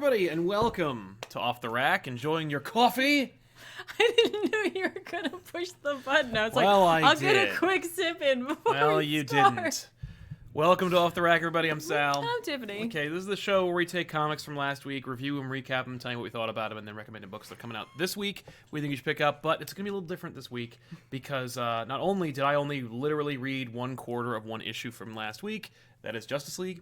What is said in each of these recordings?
everybody, and welcome to Off the Rack. Enjoying your coffee? I didn't know you were going to push the button. I was I'll get a quick sip in before Well, we you start. didn't. Welcome to Off the Rack, everybody. I'm Sal. I'm Tiffany. Okay, this is the show where we take comics from last week, review them, recap them, tell you what we thought about them, and then recommend books that are coming out this week we think you should pick up. But it's going to be a little different this week because not only did I only literally read 1/4 of one issue from last week, that is Justice League,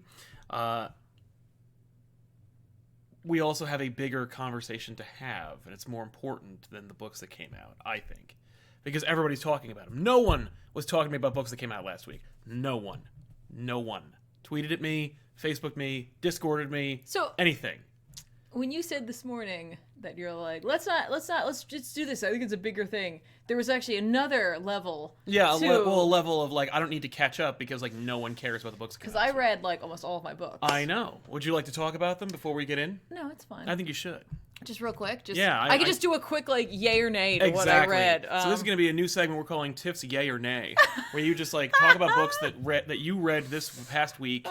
we also have a bigger conversation to have, and it's more important than the books that came out, I think. Because everybody's talking about them. No one was talking to me about books that came out last week. No one. Tweeted at me, Facebooked me, Discorded me, anything. When you said this morning that you're like, let's just do this. I think it's a bigger thing. There was actually another level. Yeah, a level of like, I don't need to catch up because like no one cares about the books. Because I read like almost all of my books. I know. Would you like to talk about them before we get in? No, it's fine. I think you should. Just real quick. I could just do a quick like yay or nay to what I read. So this is going to be a new segment we're calling Tiff's Yay or Nay, where you just like talk about books that you read this past week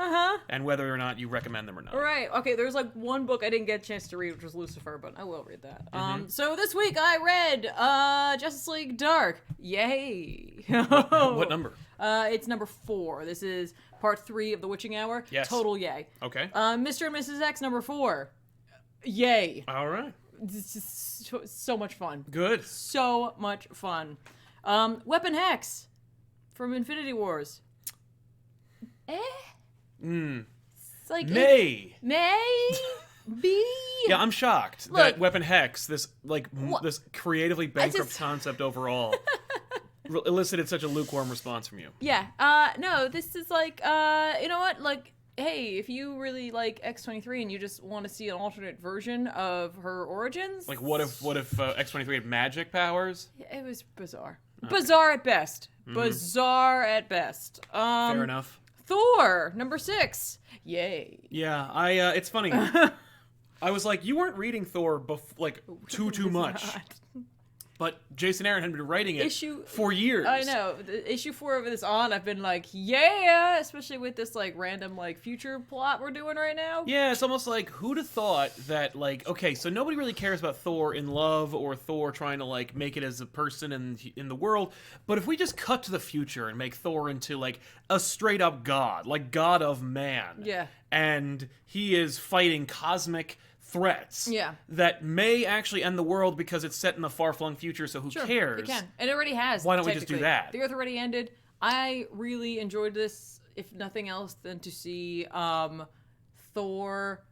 and whether or not you recommend them or not. Right. Okay. There's like one book I didn't get a chance to read, which was Lucifer, but I will read that. So this week I read Justice League Dark. Yay! What number? It's number 4. This is part 3 of The Witching Hour. Yes. Total yay. Okay. Mr. and Mrs. X number 4. Yay. All right. It's just so much fun. Good. So much fun. Weapon Hex from Infinity Wars. It's like May. B. Yeah, I'm shocked that Weapon Hex, this creatively bankrupt just... concept overall, elicited such a lukewarm response from you. Yeah. No, this is like, you know what? Like, hey, if you really like X-23 and you just want to see an alternate version of her origins, like what if X-23 had magic powers? It was bizarre. Okay. Bizarre at best. Bizarre at best. Fair enough. Thor Number 6. Yay. Yeah, it's funny. I was like, you weren't reading Thor too much. But Jason Aaron had been writing it for years. I know. Issue 4 of this on, I've been like, yeah, especially with this like random like future plot we're doing right now. Yeah, it's almost like, who'd have thought that like, okay, so nobody really cares about Thor in love or Thor trying to like make it as a person in the world, but if we just cut to the future and make Thor into like a straight up god, like god of man. Yeah. And he is fighting cosmic threats that may actually end the world because it's set in the far-flung future, so who cares? It can. And it already has. Why don't we just do that? The Earth already ended. I really enjoyed this, if nothing else, than to see Thor.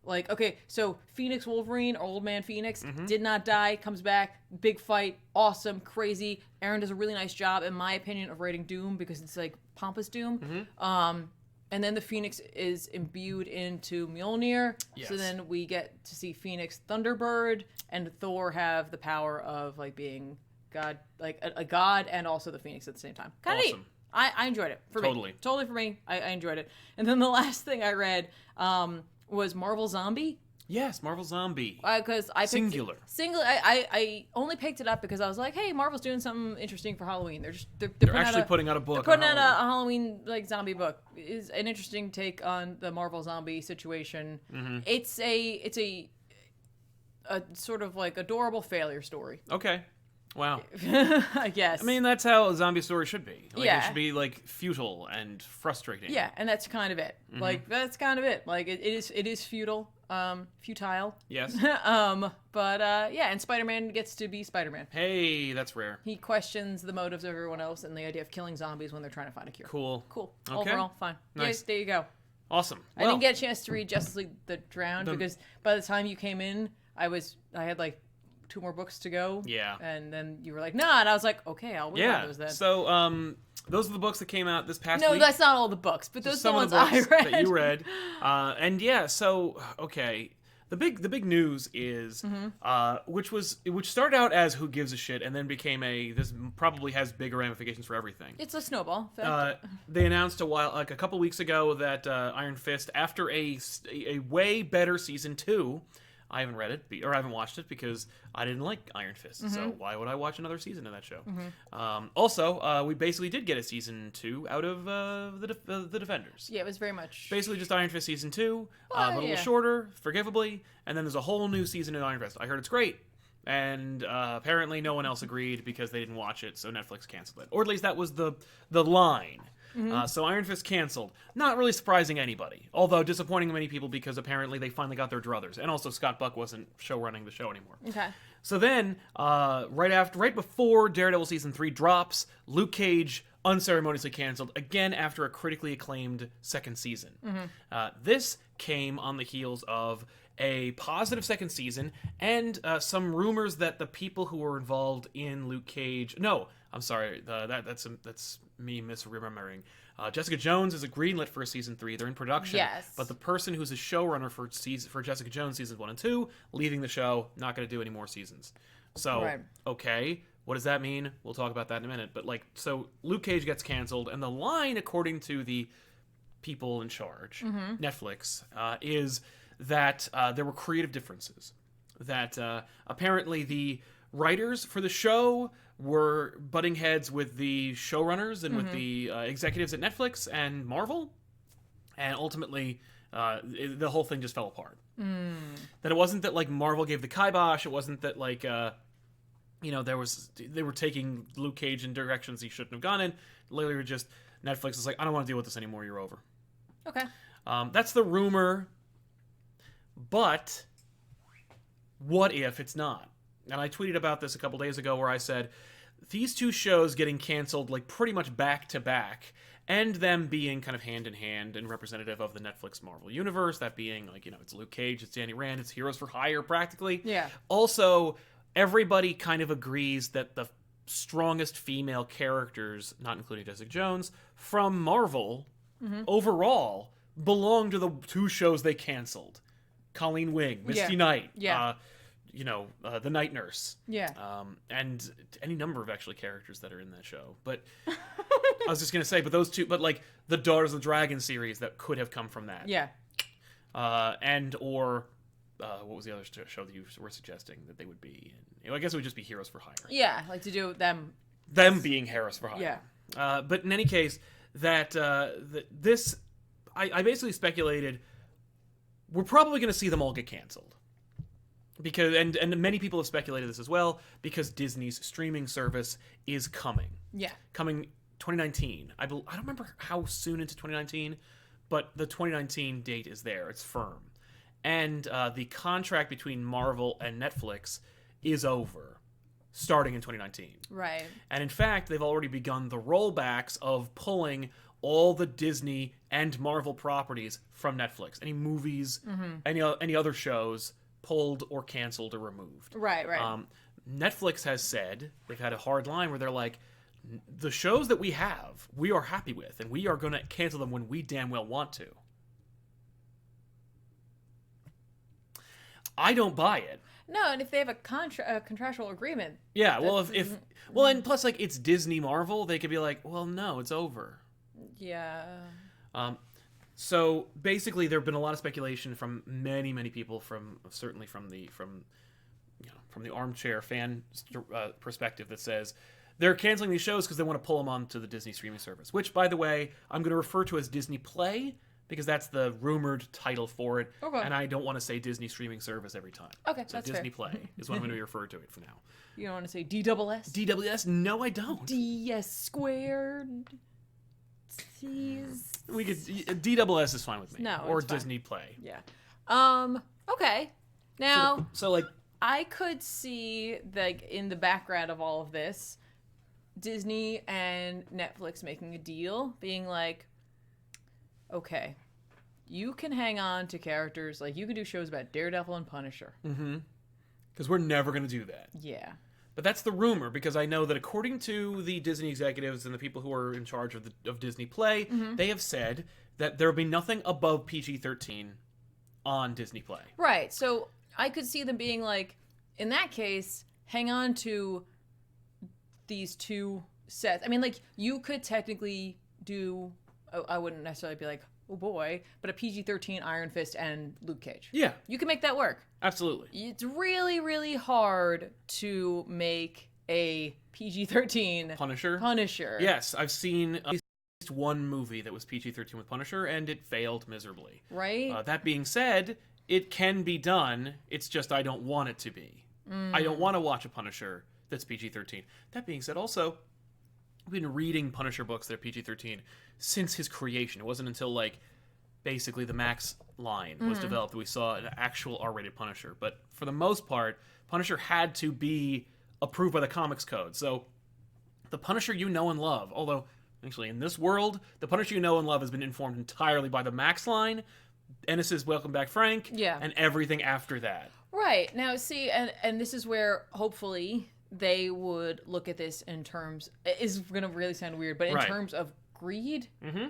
Like, okay, so Phoenix Wolverine, or Old Man Phoenix, did not die, comes back, big fight, awesome, crazy. Aaron does a really nice job, in my opinion, of writing Doom, because it's like pompous Doom. And then the Phoenix is imbued into Mjolnir. Yes. So then we get to see Phoenix Thunderbird and Thor have the power of like being God, like a god and also the Phoenix at the same time. Kind of neat. I enjoyed it. Totally for me. I enjoyed it. And then the last thing I read was Marvel Zombie. Yes, Marvel Zombie. Because I picked Singular. I only picked it up because I was like, hey, Marvel's doing something interesting for Halloween. They're actually putting out a book. They're putting out a Halloween like zombie book. It's an interesting take on the Marvel zombie situation. It's a sort of like adorable failure story. Okay. Wow. I guess. I mean, that's how a zombie story should be. Like, it should be like futile and frustrating. Yeah, and that's kind of it. Like that's kind of it. Like it is futile. Futile. Yes. But and Spider-Man gets to be Spider-Man. Hey, that's rare. He questions the motives of everyone else and the idea of killing zombies when they're trying to find a cure. Cool. Okay. Overall, fine. Nice. Yeah, there you go. Awesome. I didn't get a chance to read Justice League The Drowned because by the time you came in, I had like 2 more books to go. Yeah. And then you were like, nah, and I was like, okay, I'll read those then. So, those are the books that came out this past week. No, that's not all the books, but those are the ones I read. That you read. Okay. The big news is, which started out as who gives a shit and then became this probably has bigger ramifications for everything. It's a snowball. They announced a couple weeks ago that Iron Fist, after a way better season 2, I haven't read it, or I haven't watched it because I didn't like Iron Fist. So why would I watch another season of that show? Also, we basically did get a season 2 out of the Defenders. Yeah, it was very much Basically just Iron Fist season 2, a little shorter, forgivably, and then there's a whole new season of Iron Fist. I heard it's great, and apparently no one else agreed because they didn't watch it, so Netflix canceled it. Or at least that was the line. So Iron Fist canceled. Not really surprising anybody, although disappointing many people because apparently they finally got their druthers. And also Scott Buck wasn't running the show anymore. Okay. So then, right before Daredevil season 3 drops, Luke Cage unceremoniously canceled again after a critically acclaimed second season. This came on the heels of a positive second season and some rumors that the people who were involved in Luke Cage. No, I'm sorry. That's me misremembering. Jessica Jones is greenlit for season 3. They're in production. Yes. But the person who's a showrunner for Jessica Jones seasons 1 and 2 leaving the show, not going to do any more seasons. So okay, what does that mean? We'll talk about that in a minute. But so Luke Cage gets canceled, and the line, according to the people in charge, Netflix, is that there were creative differences. That apparently the writers for the show were butting heads with the showrunners and with the executives at Netflix and Marvel, and ultimately the whole thing just fell apart. That it wasn't that Marvel gave the kibosh. It wasn't that they were taking Luke Cage in directions he shouldn't have gone in. Literally, just Netflix is like, I don't want to deal with this anymore. You're over. Okay. That's the rumor. But what if it's not? And I tweeted about this a couple days ago where I said, these two shows getting canceled pretty much back to back, and them being kind of hand in hand and representative of the Netflix Marvel universe, that being it's Luke Cage, it's Danny Rand, it's Heroes for Hire practically. Yeah. Also, everybody kind of agrees that the strongest female characters, not including Jessica Jones, from Marvel overall belong to the two shows they canceled. Colleen Wing, Misty Knight, the Night Nurse. Yeah. And any number of actually characters that are in that show. But I was just going to say, but those two, but the Daughters of the Dragon series that could have come from that. Yeah. What was the other show that you were suggesting that they would be in? I guess it would just be Heroes for Hire. Yeah, to do them. Them being Heroes for Hire. Yeah. But in any case, this, I basically speculated, we're probably going to see them all get canceled. Because and many people have speculated this as well, because Disney's streaming service is coming. Yeah. Coming 2019. I don't remember how soon into 2019, but the 2019 date is there. It's firm. And the contract between Marvel and Netflix is over, starting in 2019. Right. And in fact, they've already begun the rollbacks of pulling all the Disney and Marvel properties from Netflix. Any movies, any other shows pulled or canceled or removed. Right. Netflix has said, they've had a hard line where they're like, the shows that we have, we are happy with, and we are going to cancel them when we damn well want to. I don't buy it. No, and if they have a contractual agreement. Yeah, well, and plus, it's Disney Marvel, they could be like, well, no, it's over. Yeah. So basically, there have been a lot of speculation from many, many people, certainly from the armchair fan perspective, that says they're canceling these shows because they want to pull them onto the Disney streaming service. Which, by the way, I'm going to refer to as Disney Play, because that's the rumored title for it. Okay. And I don't want to say Disney streaming service every time. Okay, so that's Disney fair. Play is what I'm going to refer to it for now. You don't want to say DSS? DSS? No, I don't. DS squared. We could DSS is fine with me. No, or Disney Play. Yeah. Okay. Now, so I could see in the background of all of this, Disney and Netflix making a deal, being like, okay, you can hang on to characters, you can do shows about Daredevil and Punisher. Mm-hmm. Because we're never going to do that. Yeah. But that's the rumor, because I know that according to the Disney executives and the people who are in charge of Disney Play, they have said that there will be nothing above PG-13 on Disney Play. Right. So I could see them being like, in that case, hang on to these two sets. I mean, you could technically do... I wouldn't necessarily be like, oh boy, but a PG-13 Iron Fist and Luke Cage. Yeah. You can make that work. Absolutely. It's really, really hard to make a PG-13 Punisher. Yes, I've seen at least one movie that was PG-13 with Punisher, and it failed miserably. Right? That being said, it can be done. It's just I don't want it to be. I don't want to watch a Punisher that's PG-13. That being said, also, I've been reading Punisher books that are PG-13 since his creation. It wasn't until, like, basically the Max line was developed that we saw an actual R-rated Punisher. But for the most part, Punisher had to be approved by the Comics Code. So the Punisher you know and love, although actually in this world, the Punisher you know and love has been informed entirely by the Max line, Ennis's Welcome Back Frank, and everything after that. Right. Now, see, and this is where hopefully they would look at this in terms, is going to really sound weird, but in terms of greed,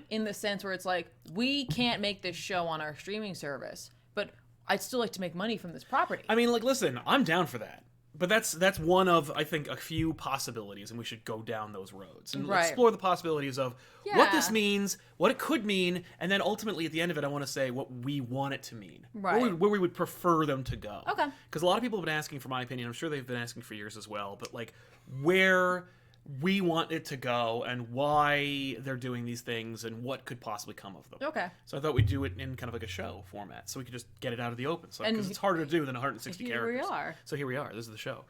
in the sense where it's like, we can't make this show on our streaming service, but I'd still like to make money from this property. I mean, like, listen, I'm down for that. But that's one of, I think, a few possibilities, and we should go down those roads and explore the possibilities of what this means, what it could mean, and then ultimately at the end of it, I want to say what we want it to mean, where we would prefer them to go. Okay. Because a lot of people have been asking for my opinion. I'm sure they've been asking for years as well. But like where we want it to go and why they're doing these things and what could possibly come of them. Okay. So I thought we'd do it in kind of like a show format so we could just get it out of the open. So because it's harder to do than 160 characters. Here we are. So here we are. This is the show.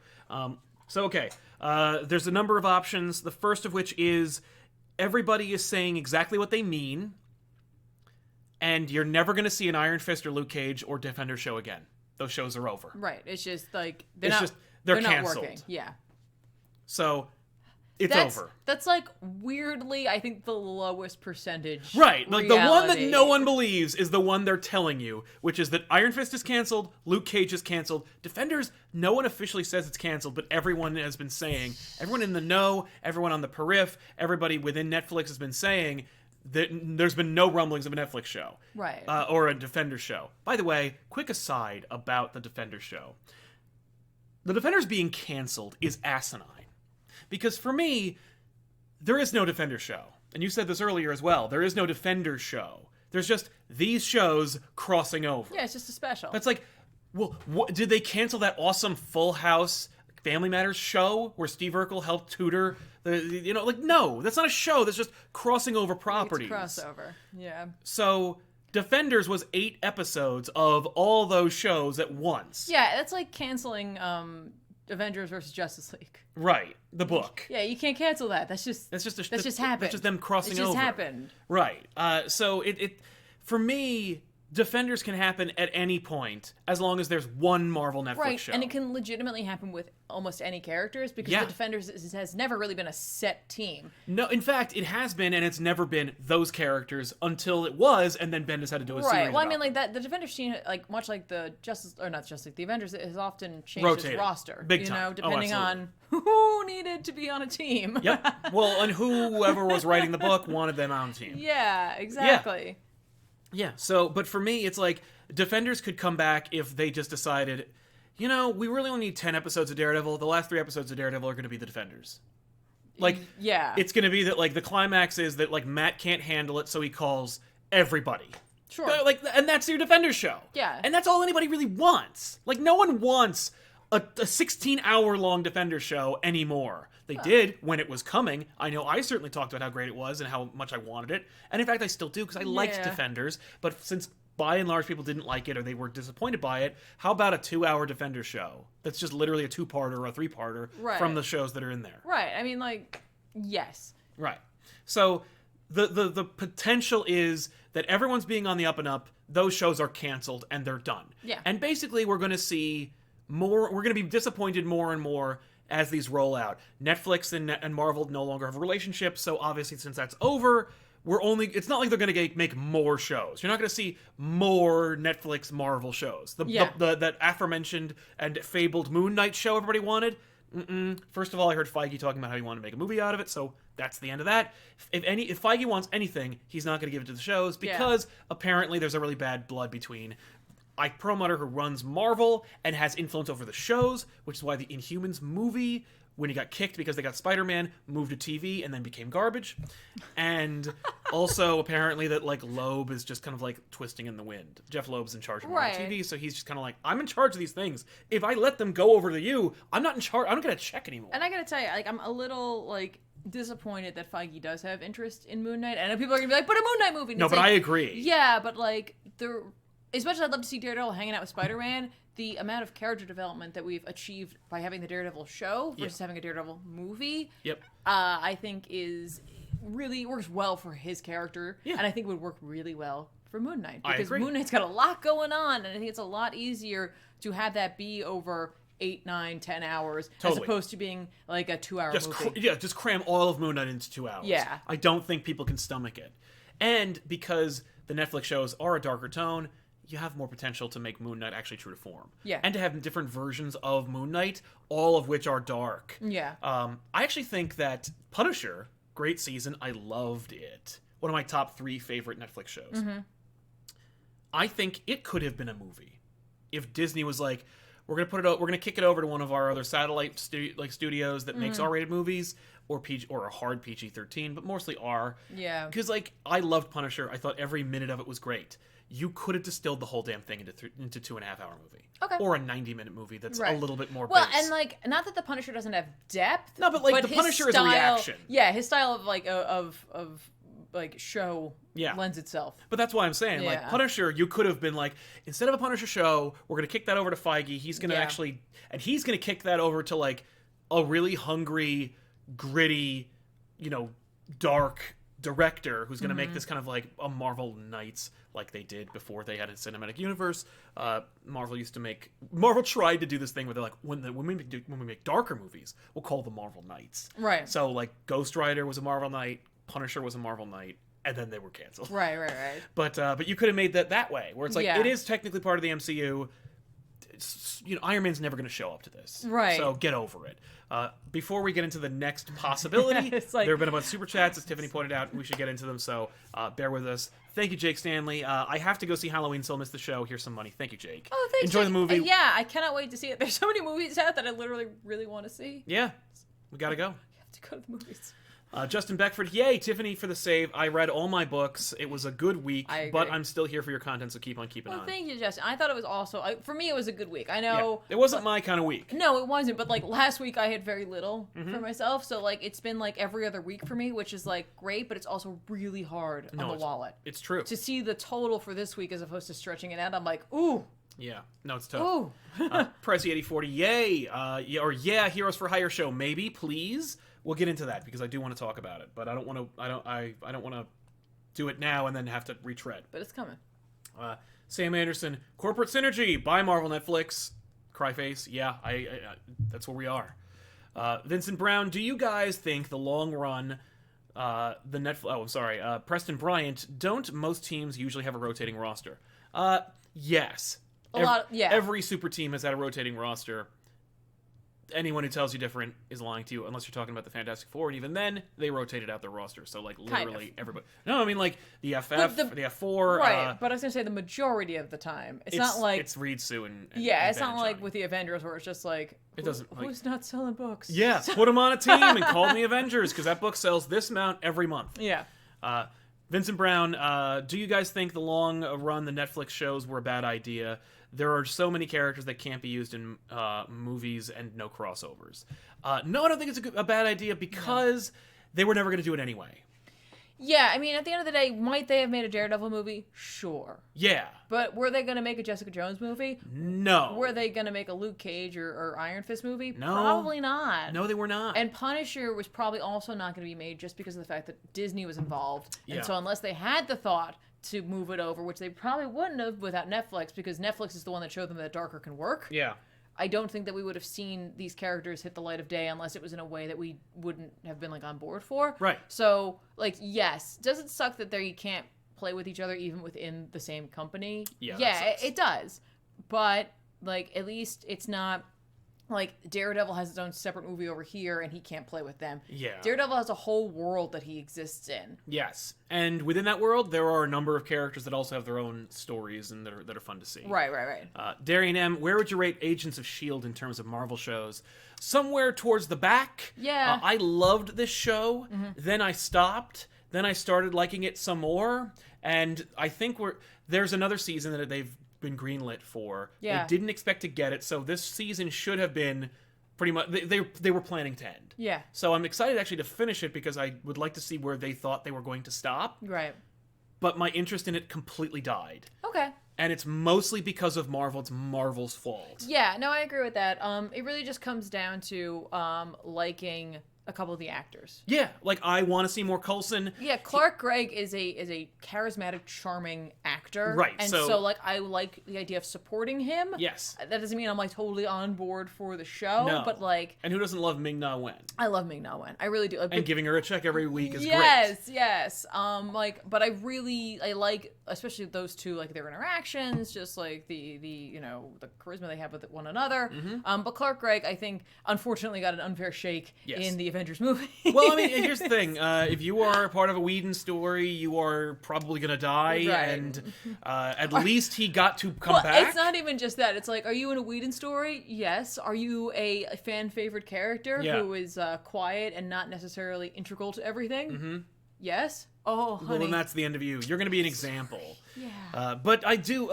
There's a number of options. The first of which is everybody is saying exactly what they mean, and you're never going to see an Iron Fist or Luke Cage or Defender show again. Those shows are over. Right. It's just like they're not canceled. Working. Yeah. So it's over. That's like weirdly, I think, the lowest percentage. Right. Like reality. the one that no one believes is the one they're telling you, which is that Iron Fist is canceled, Luke Cage is canceled, Defenders, no one officially says it's canceled, but everyone has been saying, everyone in the know, everyone on the periph, everybody within Netflix has been saying that there's been no rumblings of a Netflix show. Right. Or a Defender show. By the way, quick aside about the Defender show. The Defenders being canceled is asinine. Because for me, there is no Defender show. And you said this earlier as well. There is no Defender show. There's just these shows crossing over. Yeah, it's just a special. That's like, well, did they cancel that awesome Full House Family Matters show where Steve Urkel helped tutor no, that's not a show. That's just crossing over properties. It's crossover, yeah. So Defenders was 8 episodes of all those shows at once. Yeah, that's like canceling Avengers versus Justice League. Right, the book. Yeah, you can't cancel that. That just happened. That's just them crossing over. It just happened. Right. So it for me, Defenders can happen at any point as long as there's one Marvel Netflix show. And it can legitimately happen with almost any characters because the Defenders has never really been a set team. No, in fact, it has been, and it's never been those characters until it was, and then Bendis had to do a series. Right. Well, I mean, about like that, the Defenders team, like much like the the Avengers, it has often changed its roster. Big time. Depending on who needed to be on a team. Yep. Well, and whoever was writing the book wanted them on a team. Yeah. Exactly. Yeah, so, but for me, it's like, Defenders could come back if they just decided, we really only need 10 episodes of Daredevil. The last 3 episodes of Daredevil are going to be the Defenders. Like, it's going to be that, like, the climax is that, like, Matt can't handle it, so he calls everybody. Sure. And that's your Defenders show. Yeah. And that's all anybody really wants. Like, no one wants a 16-hour-long Defenders show anymore. They did when it was coming. I know I certainly talked about how great it was and how much I wanted it. And in fact, I still do because I liked Defenders. But since by and large people didn't like it or they were disappointed by it, how about a 2-hour Defenders show that's just literally a 2-parter or a 3-parter from the shows that are in there? Right. I mean, like, yes. Right. So the potential is that everyone's being on the up and up. Those shows are canceled and they're done. Yeah. And basically we're going to see more. We're going to be disappointed more and more as these roll out. Netflix and Marvel no longer have a relationship, so obviously since that's over, it's not like they're going to make more shows. You're not going to see more Netflix Marvel shows. That aforementioned and fabled Moon Knight show everybody wanted. First of all, I heard Feige talking about how he wanted to make a movie out of it, so that's the end of that. If Feige wants anything, he's not going to give it to the shows because apparently there's a really bad blood between Ike Perlmutter, who runs Marvel and has influence over the shows, which is why the Inhumans movie, when he got kicked because they got Spider-Man, moved to TV and then became garbage. And Also, apparently that like Loeb is just kind of like twisting in the wind. Jeff Loeb's in charge of Marvel TV, so he's just kind of like, I'm in charge of these things. If I let them go over to you, I'm not in charge. I don't get a check anymore. And I gotta tell you, like, I'm a little like disappointed that Feige does have interest in Moon Knight. I know people are gonna be like, but a Moon Knight movie. No, but like, I agree. Yeah, but like as much as I'd love to see Daredevil hanging out with Spider-Man, the amount of character development that we've achieved by having the Daredevil show versus having a Daredevil movie, I think is really works well for his character, and I think would work really well for Moon Knight, because Moon Knight's got a lot going on, and I think it's a lot easier to have that be over 8, 9, 10 hours as opposed to being like a 2-hour movie. Just cram all of Moon Knight into 2 hours. Yeah. I don't think people can stomach it. And because the Netflix shows are a darker tone, you have more potential to make Moon Knight actually true to form. Yeah. And to have different versions of Moon Knight, all of which are dark. Yeah. I actually think that Punisher, great season. I loved it. One of my top 3 favorite Netflix shows. Mm-hmm. I think it could have been a movie if Disney was like, we're gonna kick it over to one of our other satellite studios that makes R-rated movies, or a hard PG-13, but mostly R. Yeah. Because like I loved Punisher. I thought every minute of it was great. You could have distilled the whole damn thing into 2.5-hour movie. Okay. Or a 90-minute movie that's a little bit more well, base. and like, not that the Punisher doesn't have depth. No, but like the Punisher is a reaction. Yeah, his style of like like show lends itself. But that's why I'm saying, like, Punisher, you could have been like, instead of a Punisher show, we're going to kick that over to Feige. He's going to he's going to kick that over to like a really hungry, gritty, dark director who's going to make this kind of like a Marvel Knights like they did before they had a cinematic universe. Marvel tried to do this thing where they're like, when we make darker movies, we'll call them Marvel Knights. Right. So like Ghost Rider was a Marvel Knight, Punisher was a Marvel Knight, and then they were canceled. Right. But you could have made that way, where it's like it is technically part of the MCU. Iron Man's never going to show up to this. Right. So get over it. Before we get into the next possibility, there have been a bunch of super chats, as Tiffany pointed out, and we should get into them, so bear with us. Thank you, Jake Stanley. I have to go see Halloween, so I'll miss the show. Here's some money. Thank you, Jake. Oh, thanks, Enjoy Jake. the movie. Yeah, I cannot wait to see it. There's so many movies out that I literally really want to see. Yeah, we got to go. You have to go to the movies. Justin Beckford, yay, Tiffany for the save. I read all my books. It was a good week, but I'm still here for your content, so keep on keeping on. Thank you, Justin. I thought it was also, for me, it was a good week. I know. Yeah, it wasn't my kind of week. No, it wasn't, but like last week I had very little for myself, so like it's been like every other week for me, which is like great, but it's also really hard on the wallet. It's true. To see the total for this week as opposed to stretching it out, I'm like, ooh. Yeah, no, it's tough. Ooh. Prezi8040, yay. Heroes for Hire show, maybe, please. We'll get into that because I do want to talk about it, but I don't want to do it now and then have to retread. But it's coming. Sam Anderson, corporate synergy by Marvel Netflix. Cryface, yeah, I that's where we are. Vincent Brown, do you guys think the long run, Preston Bryant, don't most teams usually have a rotating roster? Yes. Every super team has had a rotating roster. Anyone who tells you different is lying to you, unless you're talking about the Fantastic Four, and even then, they rotated out their roster. So, like, literally everybody. No, I mean, like, the FF, the F4. Right, but I was going to say the majority of the time. It's not like... It's Reed, Sue, and it's not like with the Avengers where it's just like, it doesn't, who's not selling books? Yeah, put them on a team and call them the Avengers, because that book sells this amount every month. Yeah. Vincent Brown, do you guys think the long run the Netflix shows were a bad idea? There are so many characters that can't be used in movies and no crossovers. No, I don't think it's a bad idea because they were never going to do it anyway. Yeah, I mean, at the end of the day, might they have made a Daredevil movie? Sure. Yeah. But were they going to make a Jessica Jones movie? No. Were they going to make a Luke Cage or Iron Fist movie? No. Probably not. No, they were not. And Punisher was probably also not going to be made just because of the fact that Disney was involved. And so unless they had the thought to move it over, which they probably wouldn't have without Netflix, because Netflix is the one that showed them that darker can work. Yeah. I don't think that we would have seen these characters hit the light of day unless it was in a way that we wouldn't have been like on board for. Right. So, like, yes, does it suck that they can't play with each other even within the same company? Yeah, it does. But like, at least it's not like Daredevil has its own separate movie over here and he can't play with them. Yeah. Daredevil has a whole world that he exists in. Yes. And within that world, there are a number of characters that also have their own stories and that are fun to see. Right. Darian M., where would you rate Agents of S.H.I.E.L.D. in terms of Marvel shows? Somewhere towards the back. Yeah. I loved this show. Mm-hmm. Then I stopped. Then I started liking it some more, and I think there's another season that they've been greenlit for. Yeah. They didn't expect to get it, so this season should have been pretty much... They were planning to end. Yeah. So I'm excited actually to finish it because I would like to see where they thought they were going to stop. Right. But my interest in it completely died. Okay. And it's mostly because of Marvel. It's Marvel's fault. Yeah, no, I agree with that. It really just comes down to liking a couple of the actors. Yeah, like I want to see more Coulson. Yeah, Clark Gregg is a charismatic, charming actor. Right, And so- so like I like the idea of supporting him. Yes. That doesn't mean I'm like totally on board for the show, No. but like And who doesn't love Ming-Na Wen? I love Ming-Na Wen. I really do. And giving her a check every week is yes, great. Yes. But I like especially those two, like their interactions, just like the the charisma they have with one another. Mm-hmm. But Clark Gregg, I think, unfortunately got an unfair shake in the Avengers movie. Well, I mean, here's the thing. If you are part of a Whedon story, you are probably going to die. Right. And at least he got to come back. It's not even just that. It's like, are you in a Whedon story? Yes. Are you a fan favorite character who is quiet and not necessarily integral to everything? Mm-hmm. Yes. Oh, honey. Well, then that's the end of you. You're going to be an example. Yeah. But I do,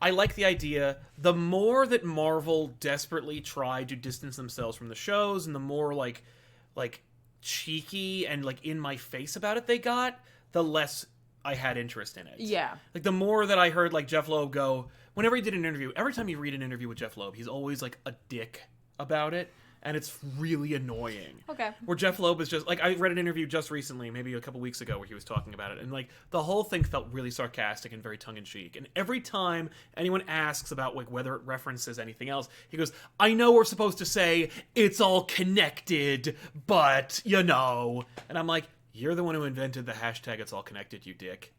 I like the idea. The more that Marvel desperately tried to distance themselves from the shows and the more, like cheeky and, in my face about it they got, the less I had interest in it. Yeah. Like, the more that I heard, Jeff Loeb go, whenever he did an interview, every time you read an interview with Jeff Loeb, he's always, a dick about it. And it's really annoying. Okay. Where Jeff Loeb is just, I read an interview just recently, maybe a couple weeks ago, where he was talking about it. And, the whole thing felt really sarcastic and very tongue-in-cheek. And every time anyone asks about, whether it references anything else, he goes, I know we're supposed to say it's all connected, but, And I'm like, you're the one who invented the hashtag it's all connected, you dick.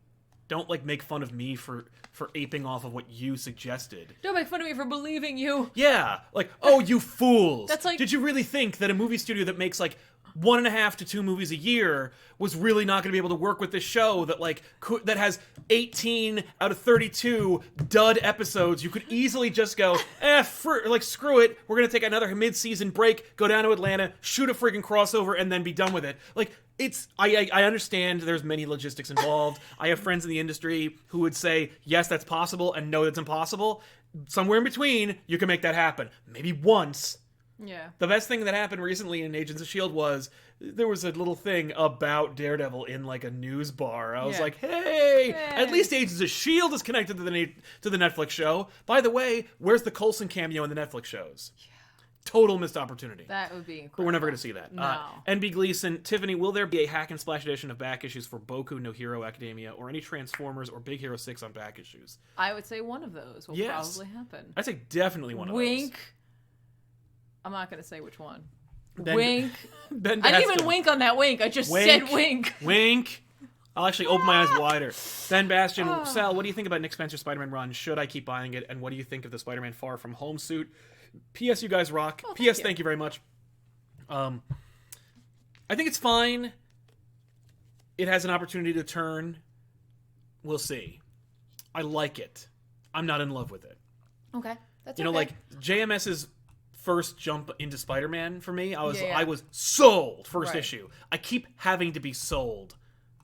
Don't, make fun of me for aping off of what you suggested. Don't make fun of me for believing you. Yeah, oh, you fools. That's Did you really think that a movie studio that makes 1.5 to 2 movies a year was really not going to be able to work with this show that that has 18 out of 32 dud episodes? You could easily just go, screw it. We're going to take another mid-season break, go down to Atlanta, shoot a freaking crossover, and then be done with it. I understand there's many logistics involved. I have friends in the industry who would say, yes, that's possible, and no, that's impossible. Somewhere in between, you can make that happen. Maybe once. Yeah. The best thing that happened recently in Agents of S.H.I.E.L.D. was there was a little thing about Daredevil in a news bar. I was like, hey, at least Agents of S.H.I.E.L.D. is connected to the Netflix show. By the way, where's the Coulson cameo in the Netflix shows? Yeah. Total missed opportunity. That would be incredible. But we're never going to see that. No. NB Gleason, Tiffany, will there be a hack and splash edition of back issues for Boku no Hero Academia or any Transformers or Big Hero 6 on back issues? I would say one of those will probably happen. I'd say definitely one of those. Wink. I'm not going to say which one. Ben, wink. Ben I didn't even wink on that wink. I just said wink. Wink. I'll actually open my eyes wider. Ben Bastian, Sal, what do you think about Nick Spencer's Spider-Man run? Should I keep buying it? And what do you think of the Spider-Man Far From Home suit? P.S. You guys rock. P.S. Thank you very much. I think it's fine. It has an opportunity to turn. We'll see. I like it. I'm not in love with it. Okay. That's JMS's first jump into Spider-Man for me, I was sold first issue. I keep having to be sold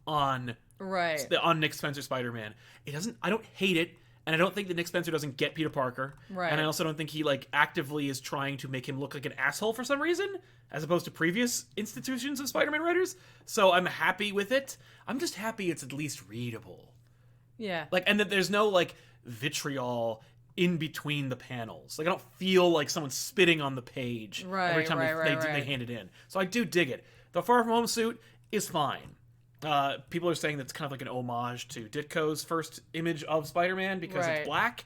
on Nick Spencer Spider-Man. I don't hate it. And I don't think that Nick Spencer doesn't get Peter Parker. Right. And I also don't think he, actively is trying to make him look like an asshole for some reason, as opposed to previous institutions of Spider-Man writers. So I'm happy with it. I'm just happy it's at least readable. Yeah. And that there's no, vitriol in between the panels. I don't feel like someone's spitting on the page every time they hand it in. So I do dig it. The Far From Home suit is fine. People are saying that's kind of like an homage to Ditko's first image of Spider-Man because it's black.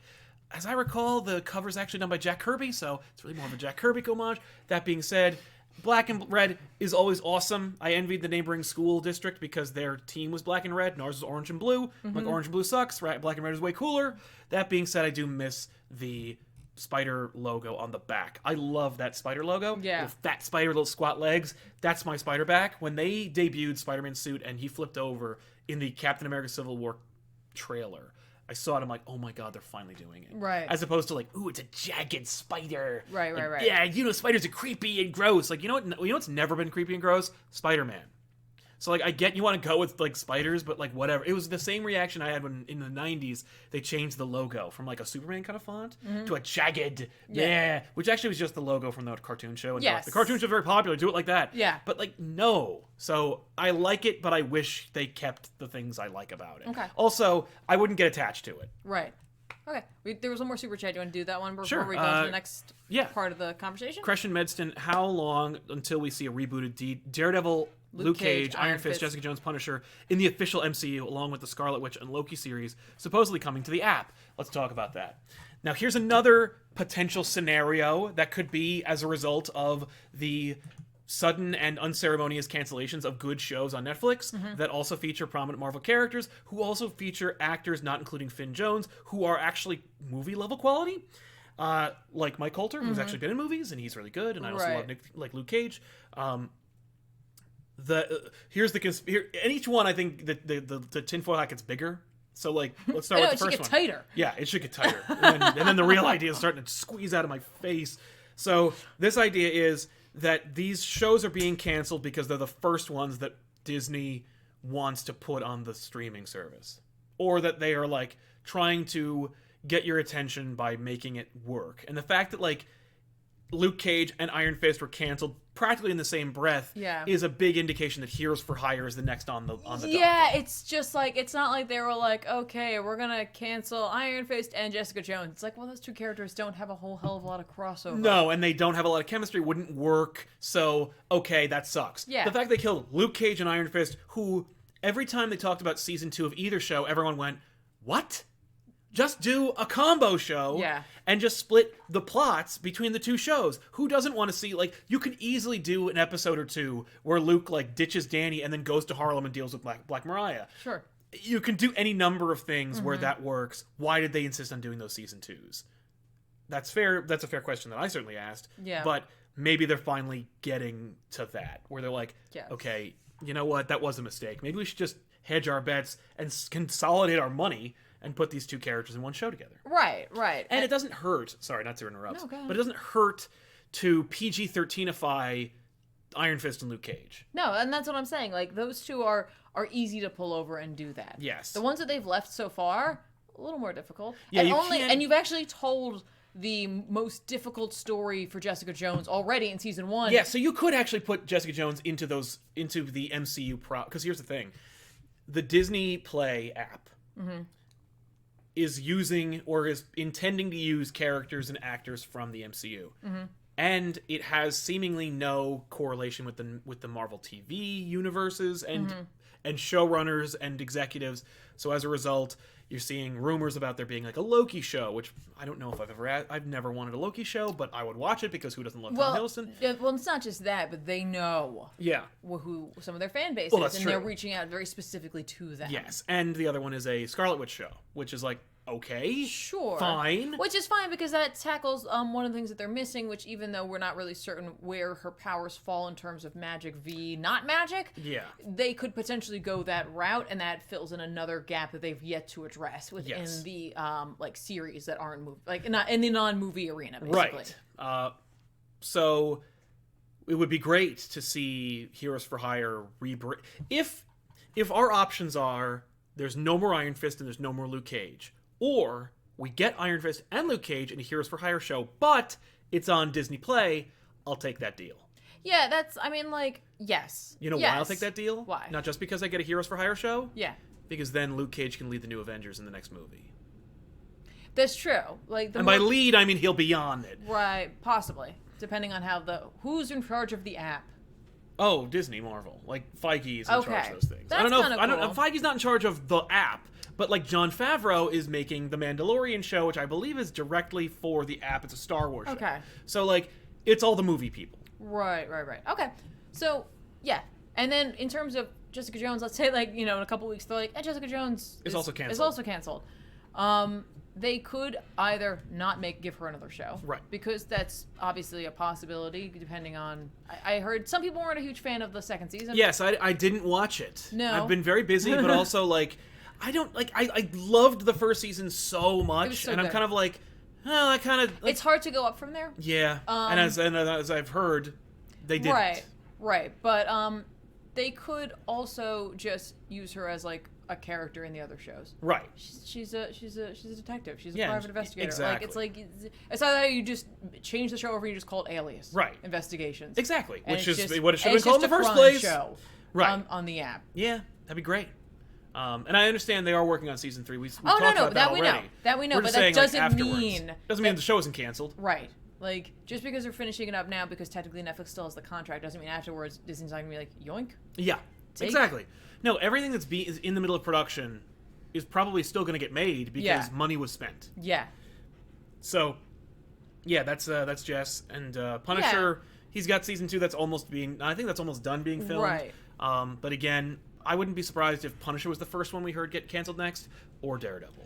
As I recall, the cover's actually done by Jack Kirby, so it's really more of a Jack Kirby homage. That being said, black and red is always awesome. I envied the neighboring school district because their team was black and red, and ours was orange and blue. Mm-hmm. Like, orange and blue sucks, right? Black and red is way cooler. That being said, I do miss the spider logo on the back. I love that spider logo. Yeah. Little fat spider, little squat legs. That's my spider back. When they debuted Spider-Man's suit and he flipped over in the Captain America Civil War trailer, I saw it, I'm like, oh my god, they're finally doing it. Right. As opposed to ooh, it's a jagged spider. Right. Yeah, spiders are creepy and gross. You know what's never been creepy and gross? Spider-Man. So like I get you want to go with like spiders, but like whatever. It was the same reaction I had when in the 90s they changed the logo from like a Superman kind of font to a jagged which actually was just the logo from the cartoon show. And Yes. the cartoon show's very popular. Do it like that. Yeah. But like no. So I like it, but I wish they kept the things I like about it. Okay. Also, I wouldn't get attached to it. Right. Okay. There was one more super chat. Do you want to do that one before Sure, we go to the next yeah. part of the conversation? Crescent Medston, how long until we see a rebooted Daredevil, Luke Cage, Iron Fist, Jessica Jones, Punisher in the official MCU, along with the Scarlet Witch and Loki series, supposedly coming to the app? Let's talk about that. Now, here's another potential scenario that could be as a result of the sudden and unceremonious cancellations of good shows on Netflix that also feature prominent Marvel characters, who also feature actors, not including Finn Jones, who are actually movie-level quality. Like Mike Coulter, who's actually been in movies, and he's really good, and I also love Luke Cage. In each one, I think the tinfoil hat gets bigger. So like, let's start with the first one. It should get tighter. Yeah, it should get tighter, and then the real idea is starting to squeeze out of my face. So this idea is that these shows are being canceled because they're the first ones that Disney wants to put on the streaming service, or that they are like trying to get your attention by making it work. And the fact that like Luke Cage and Iron Fist were canceled practically in the same breath is a big indication that Heroes for Hire is the next on the Yeah, docket. it's just like, it's not like they were like, okay, we're gonna cancel Iron Fist and Jessica Jones. It's like, well, those two characters don't have a whole hell of a lot of crossover. No, and they don't have a lot of chemistry, wouldn't work, so okay, that sucks. Yeah. The fact they killed Luke Cage and Iron Fist, who every time they talked about season 2 of either show, everyone went, what? Just do a combo show and just split the plots between the two shows. Who doesn't want to see, like, you could easily do an episode or two where Luke, like, ditches Danny and then goes to Harlem and deals with Black Mariah. Sure. You can do any number of things where that works. Why did they insist on doing those season 2s? That's fair. That's a fair question that I certainly asked. Yeah. But maybe they're finally getting to that, where they're like, okay, you know what? That was a mistake. Maybe we should just hedge our bets and consolidate our money and put these two characters in one show together. Right. And it doesn't hurt, sorry, not to interrupt, no, go ahead. but it doesn't hurt to PG-13ify Iron Fist and Luke Cage. No, and that's what I'm saying. Like, those two are easy to pull over and do that. Yes. The ones that they've left so far, a little more difficult. Yeah, and you've actually told the most difficult story for Jessica Jones already in season 1. Yeah, so you could actually put Jessica Jones into the MCU because here's the thing. The Disney Play app is using or is intending to use characters and actors from the MCU. And it has seemingly no correlation with the Marvel TV universes and showrunners and executives. So as a result, you're seeing rumors about there being like a Loki show, which I don't know if I've never wanted a Loki show, but I would watch it because who doesn't love Tom Hiddleston? Well, it's not just that, but they know who some of their fan base is, and they're reaching out very specifically to them. Yes, and the other one is a Scarlet Witch show, which is like, okay, sure, fine. Which is fine because that tackles one of the things that they're missing, which even though we're not really certain where her powers fall in terms of magic v not magic, they could potentially go that route, and that fills in another gap that they've yet to address within the like series that aren't not in the non-movie arena, basically. Right. So it would be great to see Heroes for Hire if our options are there's no more Iron Fist and there's no more Luke Cage, or we get Iron Fist and Luke Cage in a Heroes for Hire show, but it's on Disney Play, I'll take that deal. Yeah, yes. You know why I'll take that deal? Why? Not just because I get a Heroes for Hire show? Yeah. Because then Luke Cage can lead the new Avengers in the next movie. That's true. By lead, I mean he'll be on it. Right, possibly. Depending on who's in charge of the app. Oh, Disney, Marvel. Like, Feige is in charge of those things. That's I don't know. Cool. Feige's not in charge of the app, but like Jon Favreau is making the Mandalorian show, which I believe is directly for the app. It's a Star Wars show. Okay. So like, it's all the movie people. Right. Okay. So yeah, and then in terms of Jessica Jones, let's say in a couple weeks they're like, Jessica Jones is also canceled. They could either not give her another show. Right. Because that's obviously a possibility, depending on... I heard some people weren't a huge fan of the second season. Yes, I didn't watch it. No. I've been very busy, but also, I loved the first season so much, It was so and I'm good. kind of like, oh, I kind of... It's hard to go up from there. Yeah, and as I've heard, they didn't. Right. But, they could also just use her as like a character in the other shows. Right. She's a detective. She's a Yeah, private investigator. exactly. It's not that you just change the show over and you just call it Alias. Right. Investigations. Exactly. And Which it's is just- what it should and have been called in the it's first just a place. show Right. on the app. Yeah, that'd be great. And I understand they are working on season 3. We talked No, about that we know. already. That we know, We're but just that saying, like, doesn't afterwards. mean Doesn't mean the show isn't canceled. Right. Like, just because they're finishing it up now because technically Netflix still has the contract doesn't mean afterwards Disney's not going to be like, yoink. Yeah, exactly. No, everything is in the middle of production is probably still going to get made because money was spent. Yeah. So, yeah, that's Jess. And Punisher, he's got season 2 that's almost done being filmed. Right. But again, I wouldn't be surprised if Punisher was the first one we heard get canceled next, or Daredevil.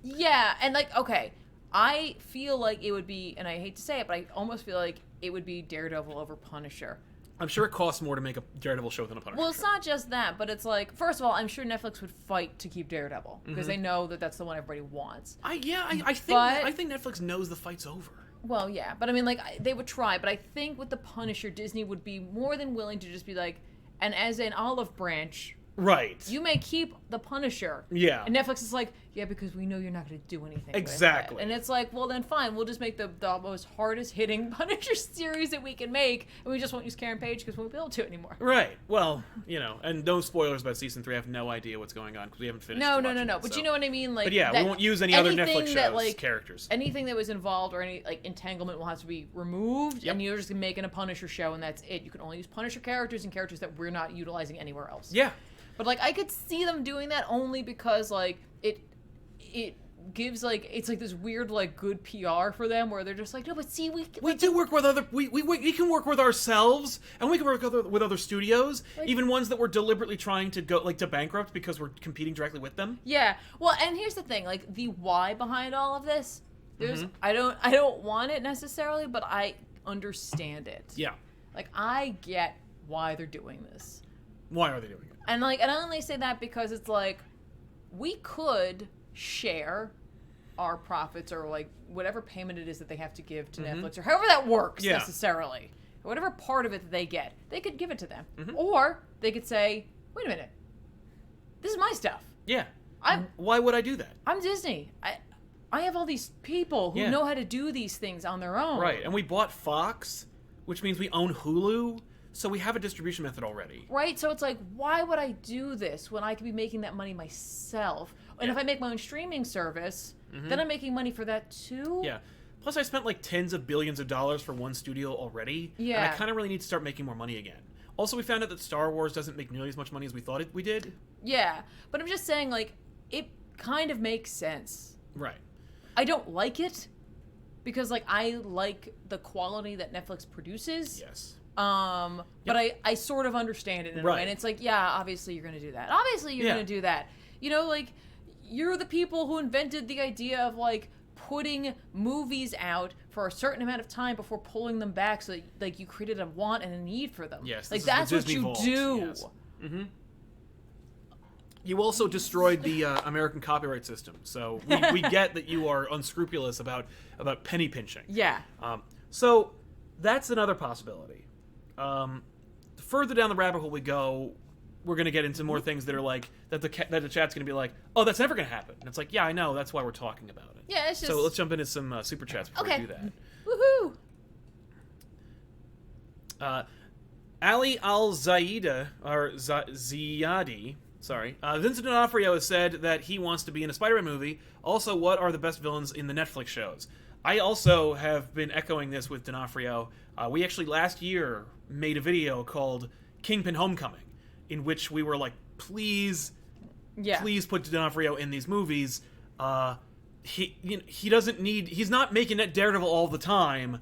Yeah, and like, okay, I feel like it would be, and I hate to say it, but I almost feel like it would be Daredevil over Punisher. I'm sure it costs more to make a Daredevil show than a Punisher Well, it's show. not just that, but it's like, first of all, I'm sure Netflix would fight to keep Daredevil because they know that that's the one everybody wants. I think Netflix knows the fight's over. Well, yeah, but I mean, like, they would try, but I think with the Punisher, Disney would be more than willing to just be like, and as an olive branch, Right. you may keep the Punisher. Yeah. And Netflix is like, yeah, because we know you're not going to do anything Exactly. with it. And it's like, well, then fine. We'll just make the most hardest hitting Punisher series that we can make, and we just won't use Karen Page because we won't be able to anymore. Right. Well, and no spoilers about season 3. I have no idea what's going on because we haven't finished. No. watching it, But so. you know what I mean? Like, But yeah, we won't use any other Netflix shows characters. Anything that was involved or any like entanglement will have to be removed, Yep. and you're just making a Punisher show, and that's it. You can only use Punisher characters and characters that we're not utilizing anywhere else. Yeah. But like, I could see them doing that only because like it gives like it's like this weird like good PR for them where they're just like, no, but see, we do work with other we can work with ourselves, and we can work with other studios, like, even ones that we're deliberately trying to go like to bankrupt because we're competing directly with them. Yeah. Well, and here's the thing, like the why behind all of this. There's I don't want it necessarily, but I understand it. Yeah. Like I get why they're doing this. Why are they doing it? And like, and I only say that because it's like we could share our profits or like whatever payment it is that they have to give to Netflix or however that works necessarily. Whatever part of it that they get, they could give it to them. Or they could say, wait a minute, this is my stuff. Yeah. Why would I do that? I'm Disney. I have all these people who know how to do these things on their own. Right. And we bought Fox, which means we own Hulu. So we have a distribution method already. Right? So it's like, why would I do this when I could be making that money myself? And if I make my own streaming service, then I'm making money for that too? Yeah. Plus, I spent like tens of billions of dollars for one studio already. Yeah. And I kind of really need to start making more money again. Also, we found out that Star Wars doesn't make nearly as much money as we thought we did. Yeah. But I'm just saying, like, it kind of makes sense. Right. I don't like it because, like, I like the quality that Netflix produces. Yes. But I sort of understand it in a way. And it's like, yeah, obviously you're going to do that. Obviously you're going to do that. You know, like, you're the people who invented the idea of, like, putting movies out for a certain amount of time before pulling them back so that, like, you created a want and a need for them. Yes. Like, that's what you do. Yes. You also destroyed the American copyright system. So we get that you are unscrupulous about penny pinching. Yeah. So that's another possibility. Further down the rabbit hole we go, we're going to get into more things that are like that the chat's going to be like, oh, that's never going to happen. And it's like, yeah, I know. That's why we're talking about it. Yeah, it's just... So let's jump into some super chats before we do that. Woohoo! Ali Al-Zaida, or Ziyadi, sorry. Vincent D'Onofrio has said that he wants to be in a Spider-Man movie. Also, what are the best villains in the Netflix shows? I also have been echoing this with D'Onofrio. We actually last year made a video called Kingpin Homecoming, in which we were like, please put D'Onofrio in these movies. He doesn't need. He's not making that Daredevil all the time.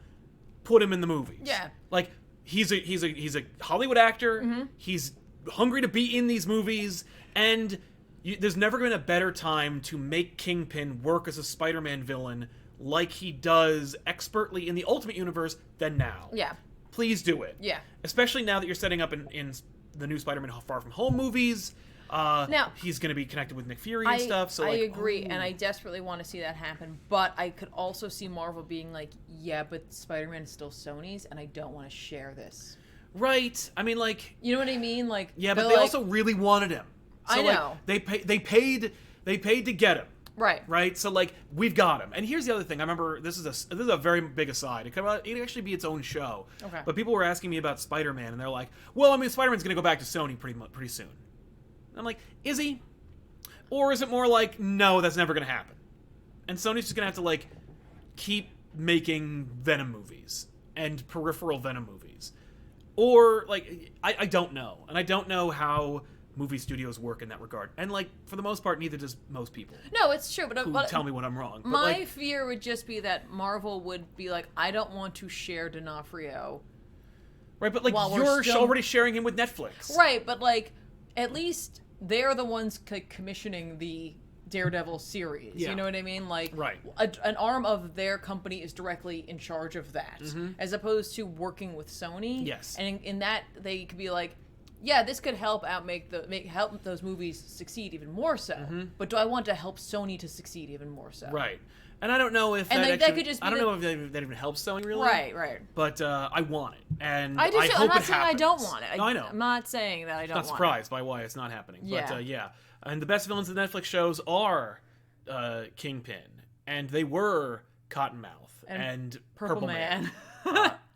Put him in the movies. Yeah. Like he's a Hollywood actor. He's hungry to be in these movies, and there's never been a better time to make Kingpin work as a Spider-Man villain like he does expertly in the Ultimate Universe than now. Yeah. Please do it. Yeah. Especially now that you're setting up in the new Spider-Man Far From Home movies. Now, he's going to be connected with Nick Fury and stuff. So I agree, and I desperately want to see that happen. But I could also see Marvel being like, yeah, but Spider-Man is still Sony's, and I don't want to share this. Right. I mean, like... You know what I mean? Like, yeah, but they also really wanted him. So, I know. Like, they paid to get him. Right. Right? So, like, we've got him. And here's the other thing. I remember, this is a very big aside. It could actually be its own show. Okay. But people were asking me about Spider-Man, and they're like, well, I mean, Spider-Man's going to go back to Sony pretty soon. And I'm like, is he? Or is it more like, no, that's never going to happen? And Sony's just going to have to, like, keep making Venom movies and peripheral Venom movies. Or, like, I don't know. And I don't know how movie studios work in that regard. And, like, for the most part, neither does most people. No, it's true. But tell me when I'm wrong. But, my fear would just be that Marvel would be like, I don't want to share D'Onofrio. Right, but, like, you're already sharing him with Netflix. Right, but, like, at least they're the ones commissioning the Daredevil series. Yeah. You know what I mean? Like, right. An arm of their company is directly in charge of that, as opposed to working with Sony. Yes. And in that, they could be like, yeah, this could help help those movies succeed even more so. But do I want to help Sony to succeed even more so? Right. And I don't know if that could just be I don't know if that even helps Sony really. Right. But I want it, and I do too. hope I'm not it saying happens. I don't want it. I know. I'm not saying that I don't want it. Not surprised by why it's not happening. Yeah. But yeah. And the best villains of the Netflix shows are Kingpin, and they were Cottonmouth and Purple Man.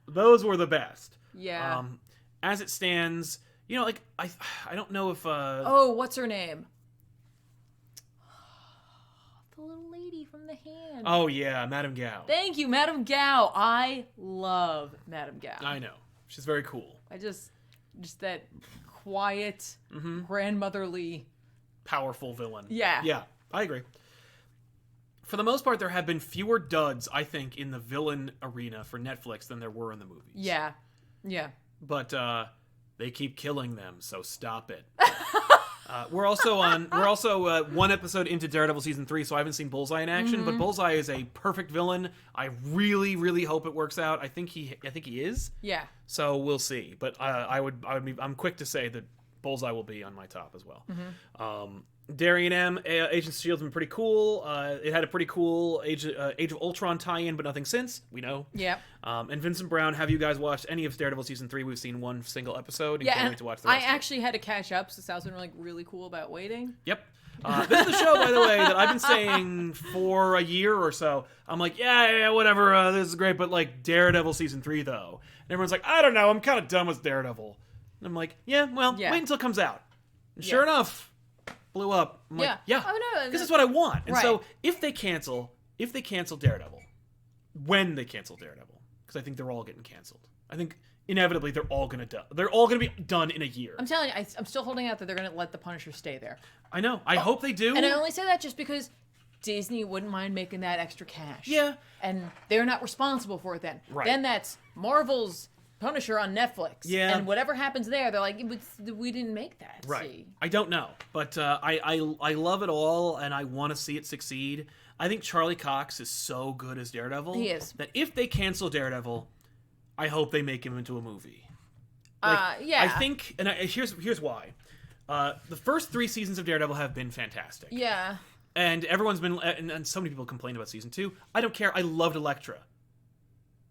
Those were the best. Yeah. As it stands, you know, like I don't know if oh, what's her name? The little lady from the hand. Oh yeah, Madame Gao. Thank you, Madame Gao. I love Madame Gao. I know. She's very cool. I just that quiet, grandmotherly, powerful villain. Yeah. Yeah, I agree. For the most part, there have been fewer duds, I think, in the villain arena for Netflix than there were in the movies. Yeah. But they keep killing them, so stop it. We're also one episode into Daredevil season 3, so I haven't seen Bullseye in action. But Bullseye is a perfect villain. I really, really hope it works out. I think he is. Yeah. So we'll see. But I'm quick to say that Bullseye will be on my top as well. Darian M, Agents of S.H.I.E.L.D.'s been pretty cool. It had a pretty cool Age of Ultron tie-in, but nothing since. We know. Yeah. And Vincent Brown, have you guys watched any of Daredevil season 3? We've seen one single episode. And can't wait to watch the rest. I actually had to catch up, so Sal's been like really cool about waiting. Yep. This is the show, by the way, that I've been saying for a year or so. I'm like, yeah, whatever. This is great, but like Daredevil season 3, though. And everyone's like, I don't know. I'm kind of done with Daredevil. And I'm like, wait until it comes out. And sure enough. Blew up. I'm like, oh no, this is what I want. And so if they cancel Daredevil, when they cancel Daredevil, because I think they're all getting canceled. I think inevitably they're all gonna be done in a year. I'm telling you, I'm still holding out that they're gonna let the Punisher stay there. I know. I hope they do. And I only say that just because Disney wouldn't mind making that extra cash. Yeah. And they're not responsible for it then. Right. Then that's Marvel's Punisher on Netflix. Yeah. And whatever happens there, they're like, we didn't make that. Right. See? I don't know. But I love it all, and I want to see it succeed. I think Charlie Cox is so good as Daredevil. He is. That if they cancel Daredevil, I hope they make him into a movie. Yeah. I think, and here's why. The first 3 seasons of Daredevil have been fantastic. Yeah. And everyone's been, and so many people complained about season 2. I don't care. I loved Elektra.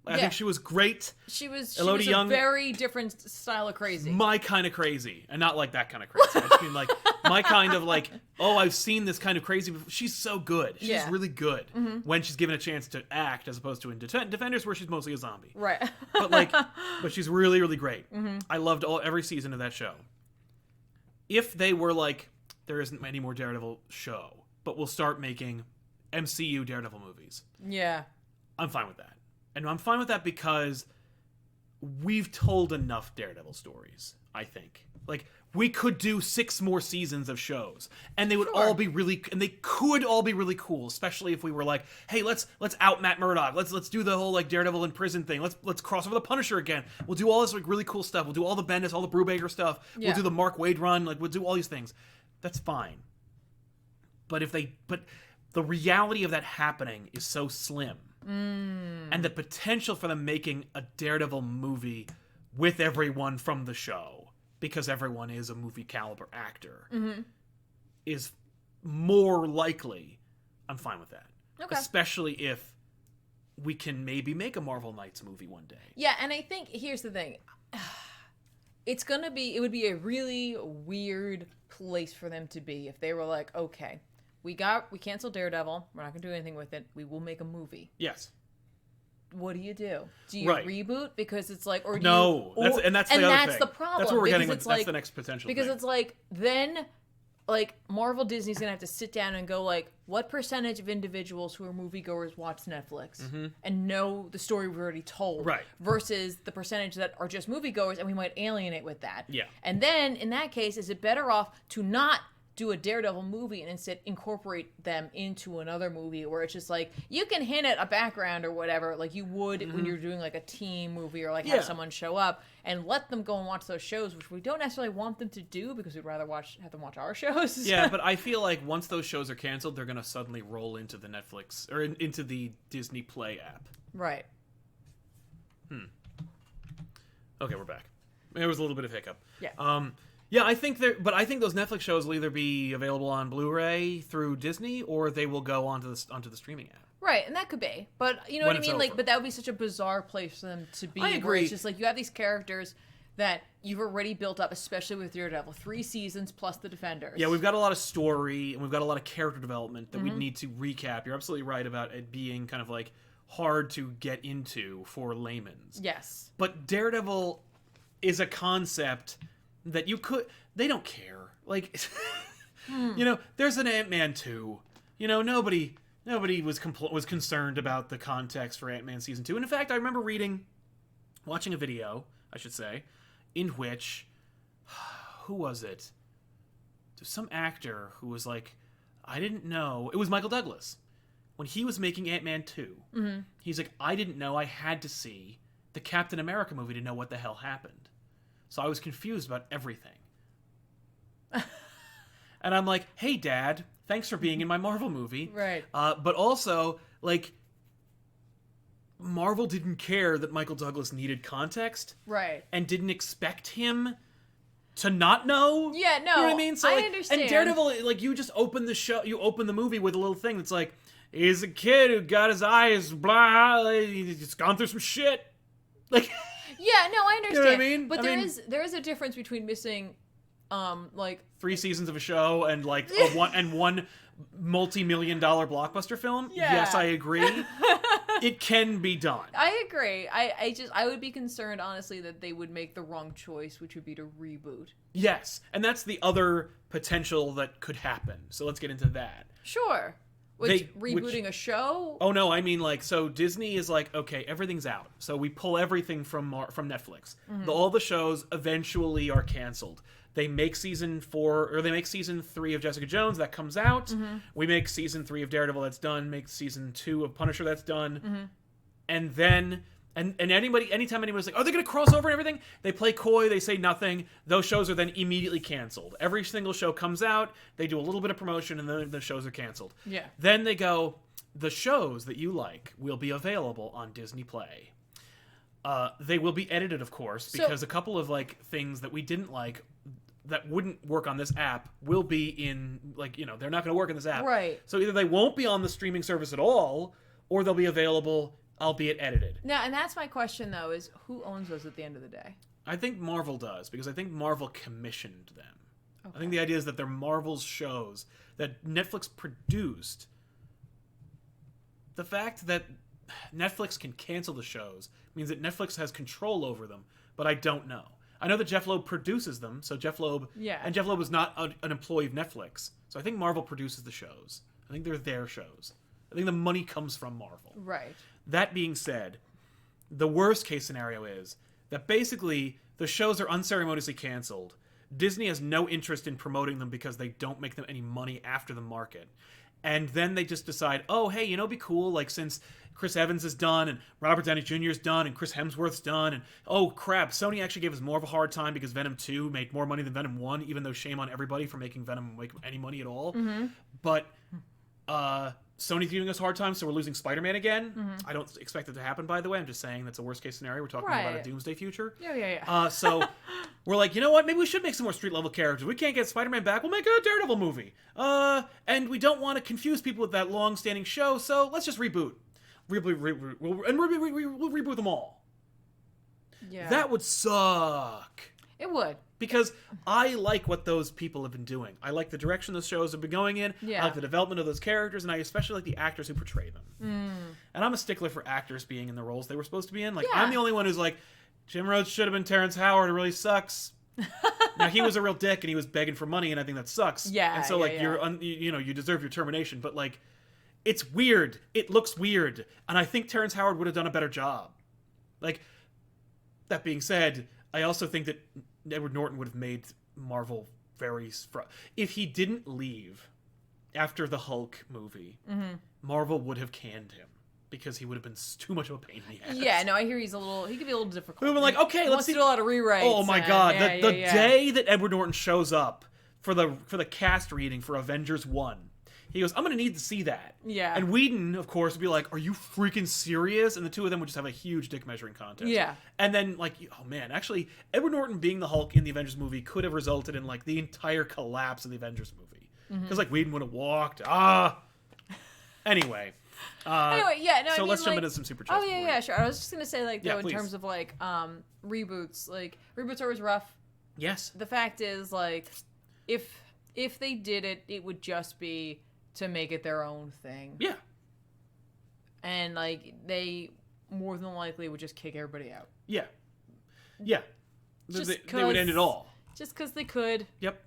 I think she was great. She was Young, a very different style of crazy. My kind of crazy. And not like that kind of crazy. I just mean like, my kind of like, I've seen this kind of crazy before. She's so good. She's really good when she's given a chance to act, as opposed to in Defenders, where she's mostly a zombie. Right. But she's really, really great. I loved every season of that show. If they were like, there isn't any more Daredevil show, but we'll start making MCU Daredevil movies. Yeah. I'm fine with that. And I'm fine with that because we've told enough Daredevil stories, I think. Like, we could do 6 more seasons of shows, and they would all be really, and they could all be really cool, especially if we were like, hey, let's out Matt Murdock. Let's do the whole like Daredevil in prison thing. Let's cross over the Punisher again. We'll do all this like really cool stuff. We'll do all the Bendis, all the Brubaker stuff. Yeah. We'll do the Mark Waid run. Like, we'll do all these things. That's fine. But the reality of that happening is so slim. And the potential for them making a Daredevil movie with everyone from the show, because everyone is a movie caliber actor, is more likely. I'm fine with that. Okay. Especially if we can maybe make a Marvel Knights movie one day. Yeah, and I think here's the thing. it would be a really weird place for them to be if they were like, okay, we canceled Daredevil, we're not gonna do anything with it, we will make a movie. Yes. What do? Do you right. reboot? Because it's like, or do no, you, that's the other that's thing. the problem. That's what we're getting. That's the next potential. Because thing. it's like then, like Marvel Disney's gonna have to sit down and go like, what percentage of individuals who are moviegoers watch Netflix and know the story we've already told, right? Versus the percentage that are just moviegoers, and we might alienate with that. Yeah. And then in that case, is it better off to not do a Daredevil movie and instead incorporate them into another movie where it's just like you can hint at a background or whatever like you would when you're doing like a team movie or like have someone show up and let them go and watch those shows, which we don't necessarily want them to do because we'd rather have them watch our shows. Yeah, but I feel like once those shows are canceled, they're gonna suddenly roll into the Netflix or into the Disney Play app. Right. Okay, we're back. There was a little bit of hiccup. Yeah. Yeah, I think those Netflix shows will either be available on Blu-ray through Disney or they will go onto the streaming app. Right, and that could be. But you know When what I mean? it's Like, over. but that would be such a bizarre place for them to be. I Where agree. it's just like you have these characters that you've already built up, especially with Daredevil, 3 seasons plus the Defenders. Yeah, we've got a lot of story and we've got a lot of character development that we need to recap. You're absolutely right about it being kind of like hard to get into for layman's. Yes. But Daredevil is a concept that they don't care. Like, you know, there's an Ant-Man 2. You know, nobody was concerned about the context for Ant-Man Season 2. And in fact, I remember watching a video, I should say, in which, who was it? There's some actor who was like, I didn't know. It was Michael Douglas. When he was making Ant-Man 2, he's like, I didn't know I had to see the Captain America movie to know what the hell happened. So I was confused about everything. And I'm like, hey, Dad, thanks for being in my Marvel movie. Right. But also, like, Marvel didn't care that Michael Douglas needed context. Right. And didn't expect him to not know. Yeah, no. You know what I mean? So, I like, understand. And Daredevil, like, you just open the movie with a little thing that's like, he's a kid who got his eyes, blah, he's gone through some shit. Like... Yeah, no, I understand. You know what I mean? But there is a difference between missing, like 3 seasons of a show and like one multi-million-dollar blockbuster film. Yeah. Yes, I agree. It can be done. I agree. I would be concerned, honestly, that they would make the wrong choice, which would be to reboot. Yes, and that's the other potential that could happen. So let's get into that. Sure. Rebooting a show? Oh no, I mean like so Disney is like, okay, everything's out. So we pull everything from Netflix. All the shows eventually are canceled. They make season 3 of Jessica Jones that comes out. We make season 3 of Daredevil that's done, make season 2 of Punisher that's done. And then anytime anybody's like, are they going to cross over and everything? They play coy, they say nothing. Those shows are then immediately canceled. Every single show comes out, they do a little bit of promotion, and then the shows are canceled. Yeah. Then they go, the shows that you like will be available on Disney Play. They will be edited, of course, because a couple of like things that we didn't like that wouldn't work on this app will be in, like, you know, they're not going to work in this app. Right. So either they won't be on the streaming service at all, or they'll be available, albeit edited. Now, and that's my question, though, is who owns those at the end of the day? I think Marvel does, because I think Marvel commissioned them. Okay. I think the idea is that they're Marvel's shows that Netflix produced. The fact that Netflix can cancel the shows means that Netflix has control over them, but I don't know. I know that Jeff Loeb produces them, so Jeff Loeb... Yeah. And Jeff Loeb is not an employee of Netflix, so I think Marvel produces the shows. I think they're their shows. I think the money comes from Marvel. Right. That being said, the worst case scenario is that basically the shows are unceremoniously canceled. Disney has no interest in promoting them because they don't make them any money after the market. And then they just decide, oh, hey, you know, it'd be cool, like, since Chris Evans is done, and Robert Downey Jr. is done, and Chris Hemsworth's done, and, oh, crap, Sony actually gave us more of a hard time because Venom 2 made more money than Venom 1, even though shame on everybody for making Venom make any money at all. But, Sony's giving us a hard time, so we're losing Spider-Man again. I don't expect it to happen, by the way. I'm just saying that's a worst-case scenario. We're talking about a doomsday future. Yeah. So we're like, you know what? Maybe we should make some more street-level characters. We can't get Spider-Man back. We'll make a Daredevil movie. And we don't want to confuse people with that long-standing show, so let's just reboot. We'll reboot them all. Yeah. That would suck. It would. Because I like what those people have been doing. I like the direction those shows have been going in. Yeah. I like the development of those characters, and I especially like the actors who portray them. And I'm a stickler for actors being in the roles they were supposed to be in. Like, Yeah. I'm the only one who's like, Jim Rhodes should have been Terrence Howard. It really sucks. Now, he was a real dick, and he was begging for money, and I think that sucks. Yeah, And so, like, yeah. you deserve your termination. But, like, it's weird. It looks weird. And I think Terrence Howard would have done a better job. Like, that being said, I also think that Edward Norton would have made Marvel very... If he didn't leave after the Hulk movie, Marvel would have canned him. Because he would have been too much of a pain in the ass. Yeah, no, I hear he could be a little difficult. We were like, okay, He let's wants see. to do a lot of rewrites. Oh my god, the yeah. day that Edward Norton shows up for the cast reading for Avengers 1, he goes, I'm going to need to see that. Yeah. And Whedon, of course, would be like, are you freaking serious? And the two of them would just have a huge dick measuring contest. Yeah. And then, like, oh man, actually, Edward Norton being the Hulk in the Avengers movie could have resulted in, like, the entire collapse of the Avengers movie. Because, like, Whedon would have walked. Anyway. Anyway, yeah, no, So I mean, let's jump like, into some super chats. Oh yeah, sure. I was just gonna say, like, Yeah, though, in please. terms of like reboots, like reboots are always rough. Yes. The fact is, like, if they did it, it would just be to make it their own thing. Yeah. And like they more than likely would just kick everybody out. Yeah. Yeah. Just They would end it all. Just because they could. Yep.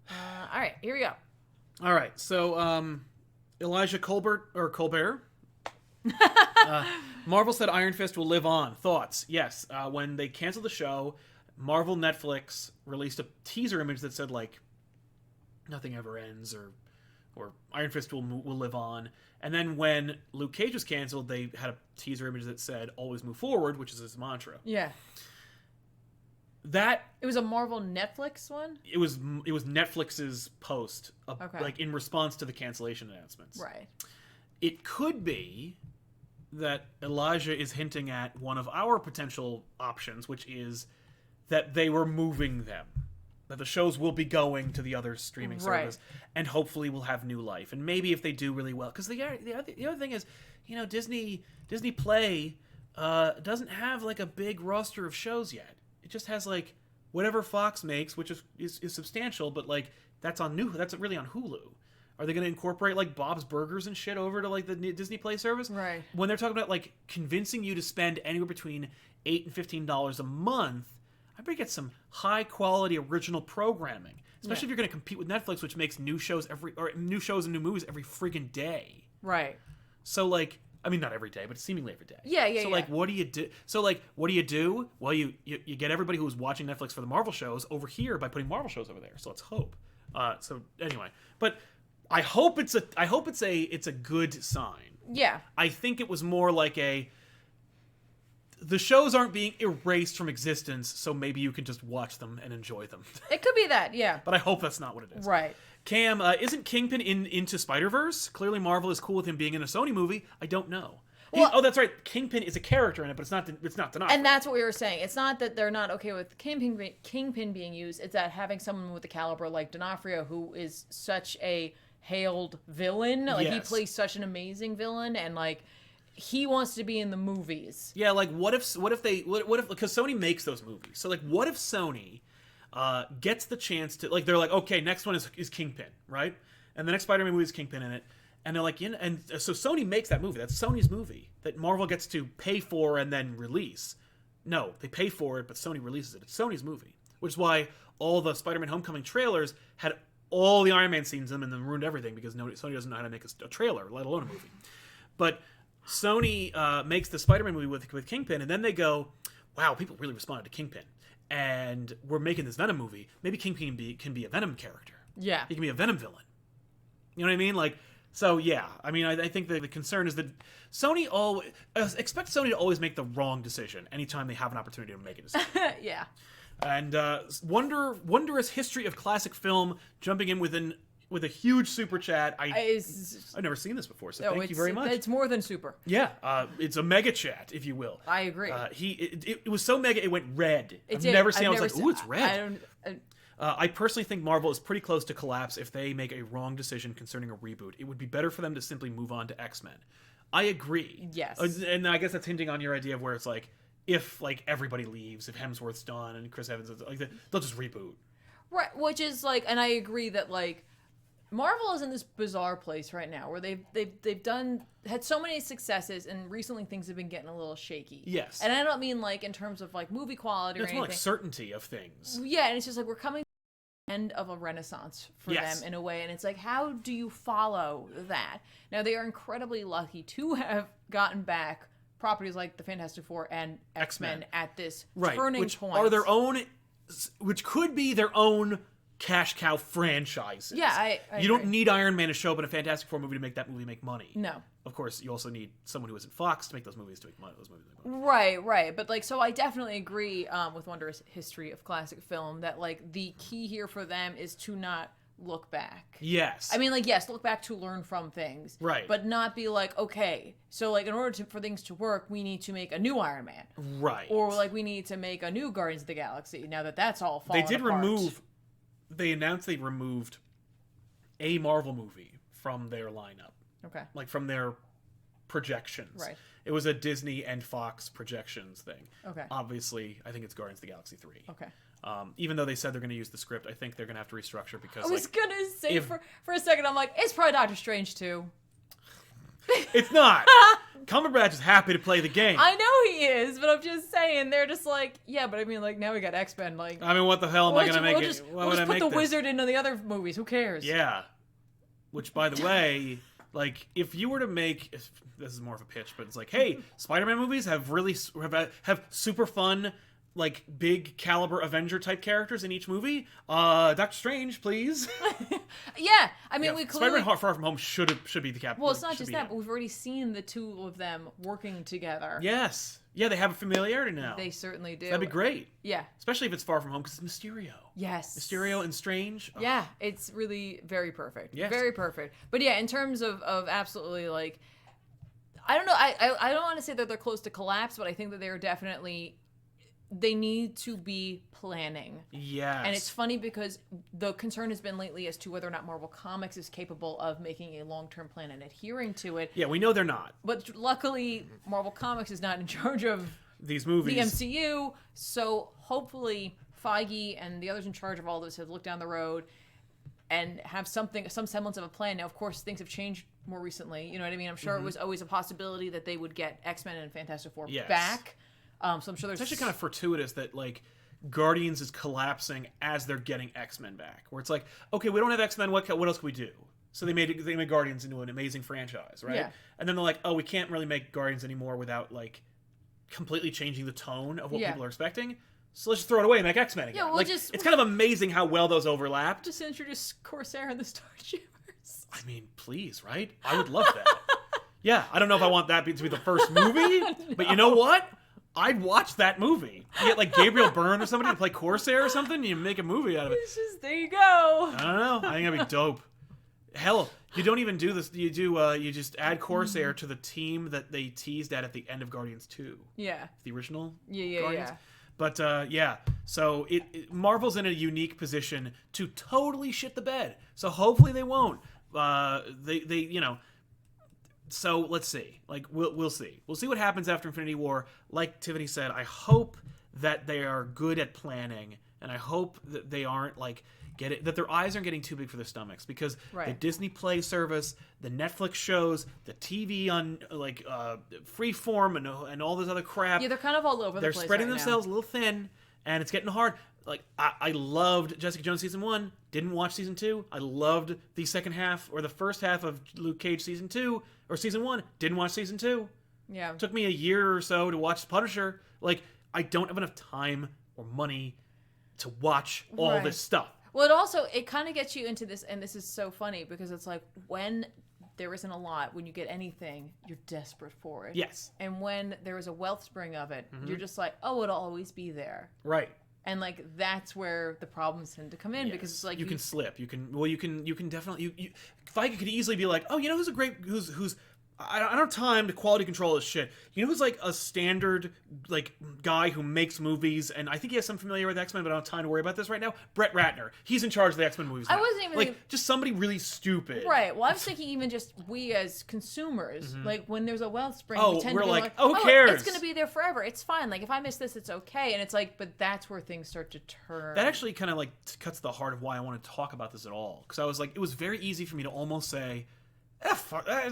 All right, here we go. All right. So, Elijah Colbert. Marvel said Iron Fist will live on. Thoughts? Yes. When they canceled the show, Marvel Netflix released a teaser image that said, like, nothing ever ends, or Iron Fist will live on. And then when Luke Cage was canceled, they had a teaser image that said always move forward, which is his mantra. Yeah. It was a Marvel Netflix one? It was Netflix's post, Okay. like, in response to the cancellation announcements. Right. It could be that Elijah is hinting at one of our potential options, which is that they were moving them. That the shows will be going to the other streaming service, and hopefully will have new life. And maybe if they do really well, because the other thing is, Disney Play doesn't have, like, a big roster of shows yet. It just has, like, whatever Fox makes, which is substantial, but, like, that's really on Hulu. Are they going to incorporate, like, Bob's Burgers and shit over to, like, the Disney Play service? Right. When they're talking about, like, convincing you to spend anywhere between $8 and $15 a month, I better get some high-quality original programming. Especially if you're going to compete with Netflix, which makes new shows and new movies every friggin' day. Right. So, like, I mean, not every day, but seemingly every day. Yeah. So, like, what do you do? Well, you get everybody who's watching Netflix for the Marvel shows over here by putting Marvel shows over there. So let's hope. So anyway, but I hope it's a good sign. Yeah. I think it was more like the shows aren't being erased from existence, so maybe you can just watch them and enjoy them. It could be that, yeah. But I hope that's not what it is. Right. Cam, isn't Kingpin Into Spider-Verse? Clearly Marvel is cool with him being in a Sony movie. I don't know. That's right. Kingpin is a character in it, but it's not D'Onofrio. And that's what we were saying. It's not that they're not okay with Kingpin being used. It's that having someone with the caliber like D'Onofrio, who is such a hailed villain, like he plays such an amazing villain, and like he wants to be in the movies. Yeah, like what if because Sony makes those movies. So like what if Sony gets the chance to, like, they're like, okay, next one is Kingpin, right? And the next Spider-Man movie is Kingpin in it. And they're like, and so Sony makes that movie. That's Sony's movie that Marvel gets to pay for and then release. No, they pay for it, but Sony releases it. It's Sony's movie, which is why all the Spider-Man Homecoming trailers had all the Iron Man scenes in them and then ruined everything because Sony doesn't know how to make a trailer, let alone a movie. But Sony makes the Spider-Man movie with Kingpin, and then they go, wow, people really responded to Kingpin. And we're making this Venom movie. Maybe Kingpin can be a Venom character. Yeah. He can be a Venom villain. You know what I mean? Like, so yeah. I mean, I think the concern is that Sony expect Sony to always make the wrong decision anytime they have an opportunity to make a decision. Yeah. And wondrous history of classic film jumping in with a huge super chat. I've never seen this before, so thank you very much. It's more than super. Yeah, it's a mega chat, if you will. I agree. It was so mega it went red. I've never seen. I was like, ooh, it's red. I personally think Marvel is pretty close to collapse if they make a wrong decision concerning a reboot. It would be better for them to simply move on to X-Men. I agree. Yes. And I guess that's hinting on your idea of where it's like, if like everybody leaves, if Hemsworth's done and Chris Evans is like they'll just reboot. Right, which is like, and I agree that like Marvel is in this bizarre place right now where they've had so many successes, and recently things have been getting a little shaky. Yes. And I don't mean like in terms of like movie quality or anything. It's more like certainty of things. Yeah, and it's just like we're coming to the end of a renaissance for them in a way, and it's like, how do you follow that? Now they are incredibly lucky to have gotten back properties like the Fantastic Four and X-Men at this turning which point. are their own, which could be their own cash cow franchises. Yeah, I you don't need Iron Man to show up in a Fantastic Four movie to make that movie make money. No. Of course, you also need someone who isn't Fox to make those movies make money. Right. But like, so I definitely agree with Wondrous History of Classic Film that like the key here for them is to not look back. Yes. I mean, like, yes, look back to learn from things. Right. But not be like, okay, so like in order for things to work, we need to make a new Iron Man. Right. Or like we need to make a new Guardians of the Galaxy. Now that's all fallen They did apart. They announced they removed a Marvel movie from their lineup. Okay. Like from their projections. Right. It was a Disney and Fox projections thing. Okay. Obviously, I think it's Guardians of the Galaxy 3. Okay. Even though they said they're going to use the script, I think they're going to have to restructure because I was gonna say for a second, I'm like, it's probably Doctor Strange too. It's not. Cumberbatch is happy to play the game. I know he is, but I'm just saying they're just like, yeah, but I mean, like now we got X-Men. Like, I mean, what the hell am I going to make it? We'll just put the wizard into the other movies. Who cares? Yeah. Which, by the way, like if you were to make, this is more of a pitch, but it's like, hey, Spider-Man movies have really have super fun, like big caliber Avenger type characters in each movie. Doctor Strange, please. Yeah, I mean, we clearly... Spider-Man Far From Home should be the capital. Well, it's not just that, but we've already seen the two of them working together. Yes. Yeah, they have a familiarity now. They certainly do. That'd be great. Yeah. Especially if it's Far From Home, because it's Mysterio. Yes. Mysterio and Strange. Oh. Yeah, it's really very perfect. Yes. Very perfect. But yeah, in terms of absolutely, like, I don't know, I don't want to say that they're close to collapse, but I think that they're definitely... They need to be planning. Yes. And it's funny because the concern has been lately as to whether or not Marvel Comics is capable of making a long-term plan and adhering to it. Yeah, we know they're not. But luckily, Marvel Comics is not in charge of these movies. The MCU. So hopefully Feige and the others in charge of all this have looked down the road and have some semblance of a plan. Now, of course, things have changed more recently. You know what I mean? I'm sure it was always a possibility that they would get X-Men and Fantastic Four back. So I'm sure there's... It's actually kind of fortuitous that, like, Guardians is collapsing as they're getting X-Men back. Where it's like, okay, we don't have X-Men, what else can we do? So they made Guardians into an amazing franchise, right? Yeah. And then they're like, oh, we can't really make Guardians anymore without, like, completely changing the tone of what people are expecting. So let's just throw it away and make X-Men again. Yeah, it's kind of amazing how well those overlapped. Just introduce Corsair and the Starjammers. I mean, please, right? I would love that. Yeah, I don't know if I want that to be the first movie, but you know what? I'd watch that movie. You get like Gabriel Byrne or somebody to play Corsair or something, and you make a movie out of it. It's just, there you go. I don't know. I think that'd be dope. Hell, you don't even do this. You just add Corsair to the team that they teased at the end of Guardians 2. Yeah. The original Guardians. Yeah. But yeah, so Marvel's in a unique position to totally shit the bed. So hopefully they won't. So let's see. Like we'll see. We'll see what happens after Infinity War. Like Tiffany said, I hope that they are good at planning, and I hope that they aren't like that their eyes aren't getting too big for their stomachs, because the Disney Play service, the Netflix shows, the TV on like Freeform and all this other crap. Yeah, they're kind of all over the place. They're spreading right themselves now. a little thin, and it's getting hard. Like I loved Jessica Jones season 1. Didn't watch season 2. I loved the second half or the first half of Luke Cage season 2 or season 1. Didn't watch season 2. Yeah. It took me a year or so to watch Punisher. Like I don't have enough time or money to watch all this stuff. Well, it kind of gets you into this, and this is so funny because it's like when there isn't a lot, when you get anything, you're desperate for it. Yes. And when there is a wellspring of it, you're just like, oh, it'll always be there. Right. And like that's where the problems tend to come in, because it's like you can slip. You can definitely Feige could easily be like, oh, you know who's I don't have time to quality control this shit. You know who's like a standard like guy who makes movies, and I think he has some familiarity with X-Men, but I don't have time to worry about this right now? Brett Ratner. He's in charge of the X-Men movies now. I wasn't even like just somebody really stupid. Right. Well, I was thinking even just we as consumers, like when there's a wellspring, we tend we're to be like, oh, who cares? It's going to be there forever. It's fine. Like if I miss this, it's okay. And it's like, but that's where things start to turn. That actually kind of like cuts to the heart of why I want to talk about this at all. Because I was like, it was very easy for me to almost say,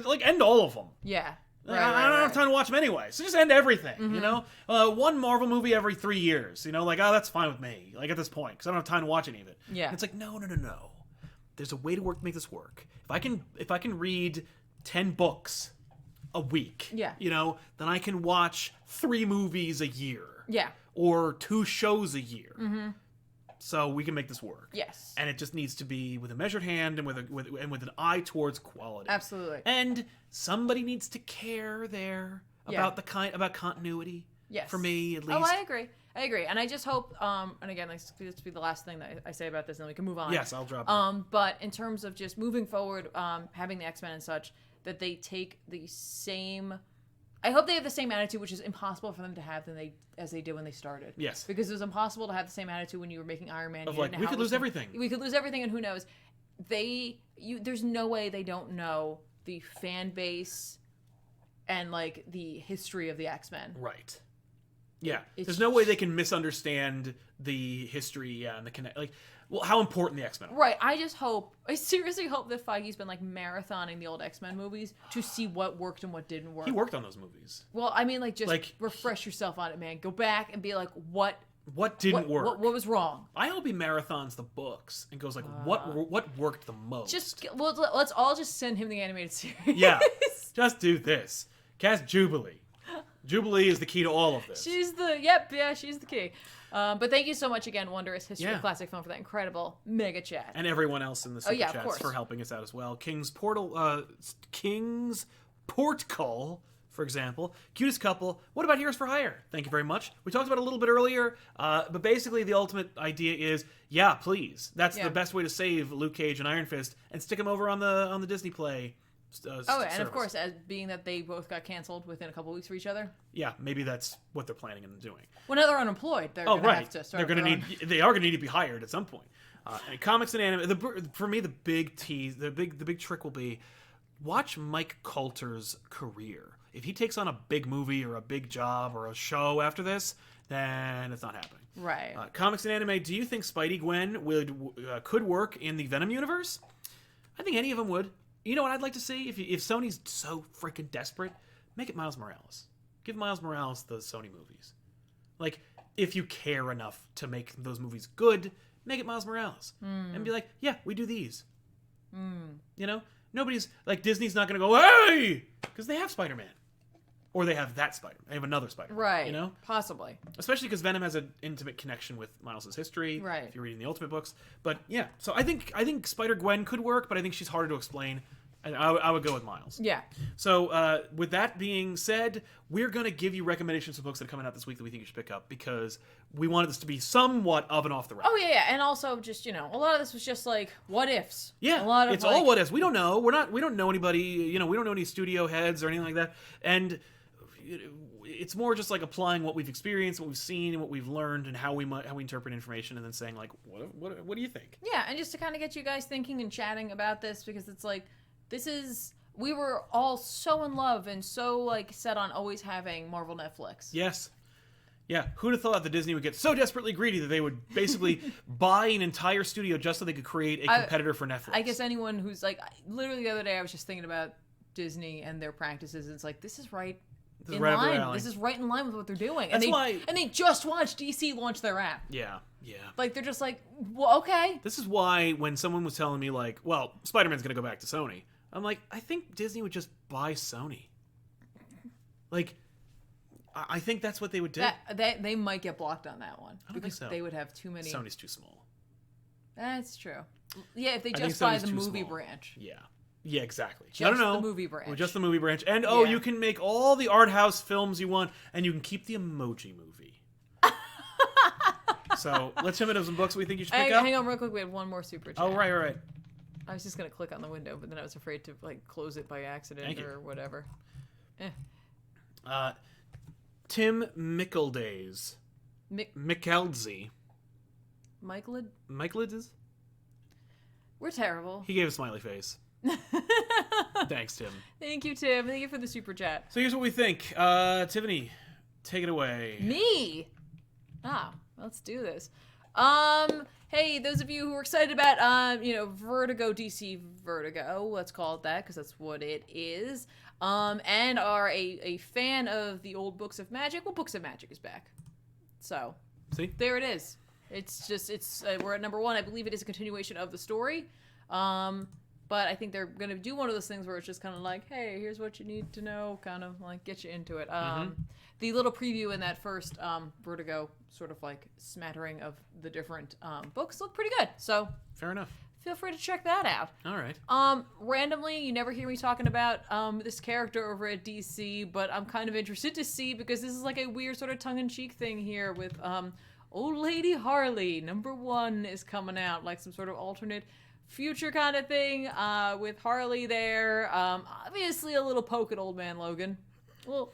like end all of them. Yeah. Right, I don't have time to watch them anyway, so just end everything, you know? One Marvel movie every 3 years, you know? Like, that's fine with me, like, at this point, because I don't have time to watch any of it. Yeah. And it's like, no. There's a way to make this work. If I can read 10 books a week, you know, then I can watch 3 movies a year. Yeah. Or 2 shows a year. So we can make this work. Yes. And it just needs to be with a measured hand and with an eye towards quality. Absolutely. And somebody needs to care there about about continuity. Yes. For me, at least. Oh, I agree. And I just hope, and again, this will be the last thing that I say about this, and then we can move on. Yes, I'll drop it. But in terms of just moving forward, having the X-Men and such, that they take the same... I hope they have the same attitude, which is impossible for them to have as they did when they started. Yes. Because it was impossible to have the same attitude when you were making Iron Man. Of like, we could lose everything. We could lose everything, and who knows? There's no way they don't know the fan base and, like, the history of the X-Men. Right. Yeah. There's no way they can misunderstand the history and the connect. Like, well, how important the X-Men are. Right. I seriously hope that Feige's been like marathoning the old X-Men movies to see what worked and what didn't work. He worked on those movies. Well, I mean, like, just refresh yourself on it, man. Go back and be like, what didn't work? What was wrong? I hope he marathons the books and goes like, what worked the most? Let's all just send him the animated series. Yeah. Just do this. Cast Jubilee. Jubilee is the key to all of this. She's the key. But thank you so much again, Wondrous History of Classic Film, for that incredible mega chat. And everyone else in the super chats for helping us out as well. King's Portcall, for example. Cutest couple. What about Heroes for Hire? Thank you very much. We talked about it a little bit earlier, but basically the ultimate idea is, please. That's the best way to save Luke Cage and Iron Fist, and stick them over on the Disney Play. And service. Of course, as being that they both got canceled within a couple weeks for each other. Yeah, maybe that's what they're planning on doing. Well, now they're unemployed. They're going to have to start. They are going to need to be hired at some point. And comics and anime. For me, the big tease, the big trick will be watch Mike Coulter's career. If he takes on a big movie or a big job or a show after this, then it's not happening. Right. Comics and anime. Do you think Spidey Gwen could work in the Venom universe? I think any of them would. You know what I'd like to see? If Sony's so freaking desperate, make it Miles Morales. Give Miles Morales the Sony movies. Like, if you care enough to make those movies good, make it Miles Morales. And be like, yeah, we do these. You know? Nobody's, like, Disney's not going to go, hey! Because they have Spider-Man. Or they have that Spider-Man. They have another Spider-Man. Right. You know? Possibly. Especially because Venom has an intimate connection with Miles' history. Right. If you're reading the Ultimate books. But, yeah. So I think Spider-Gwen could work, but I think she's harder to explain. And I would go with Miles. Yeah. So with that being said, we're going to give you recommendations of books that are coming out this week that we think you should pick up, because we wanted this to be somewhat of an off the rack. Oh, yeah. And also just, a lot of this was just like, what ifs? Yeah. It's all what ifs. We don't know. We don't know anybody. We don't know any studio heads or anything like that. And it's more just like applying what we've experienced, what we've seen, and what we've learned, and how we interpret information, and then saying like, what do you think? Yeah. And just to kind of get you guys thinking and chatting about this, because it's like, we were all so in love and so like set on always having Marvel Netflix. Yes. Yeah. Who'd have thought that Disney would get so desperately greedy that they would basically buy an entire studio just so they could create a competitor for Netflix? I guess anyone who's like, literally the other day I was just thinking about Disney and their practices. And it's like, this is right in line. This is right in line with what they're doing. And they just watched DC launch their app. Yeah. Yeah. Like, they're just like, well, okay. This is why when someone was telling me like, well, Spider-Man's going to go back to Sony, I'm like, I think Disney would just buy Sony. Like, I think that's what they would do. They might get blocked on that one. I don't think so. They would have too many. Sony's too small. That's true. Yeah, if they just buy the movie branch. Yeah. Yeah, exactly. Just the movie branch. Or just the movie branch. And, you can make all the art house films you want, and you can keep the Emoji Movie. So, let's jump into some books we think you should pick up. Hang on real quick. We have one more super chat. Oh, right. I was just gonna click on the window, but then I was afraid to like close it by accident or whatever. Tim Mickledays. Mickeldzy. Michaelids? We're terrible. He gave a smiley face. Thanks, Tim. Thank you, Tim. Thank you for the super chat. So here's what we think. Tiffany, take it away. Me? Let's do this. Hey, those of you who are excited about, Vertigo, DC Vertigo, let's call it that, because that's what it is, and are a fan of the old Books of Magic, well, Books of Magic is back. So, see? There it is. We're at number 1. I believe it is a continuation of the story. But I think they're going to do one of those things where it's just kind of like, hey, here's what you need to know, kind of like get you into it. The little preview in that first Vertigo sort of like smattering of the different books look pretty good. So fair enough. Feel free to check that out. All right. Randomly, you never hear me talking about this character over at DC, but I'm kind of interested to see because this is like a weird sort of tongue-in-cheek thing here with Old Lady Harley. Number 1 is coming out, like some sort of alternate future kind of thing with Harley there. Obviously a little poke at Old Man Logan. No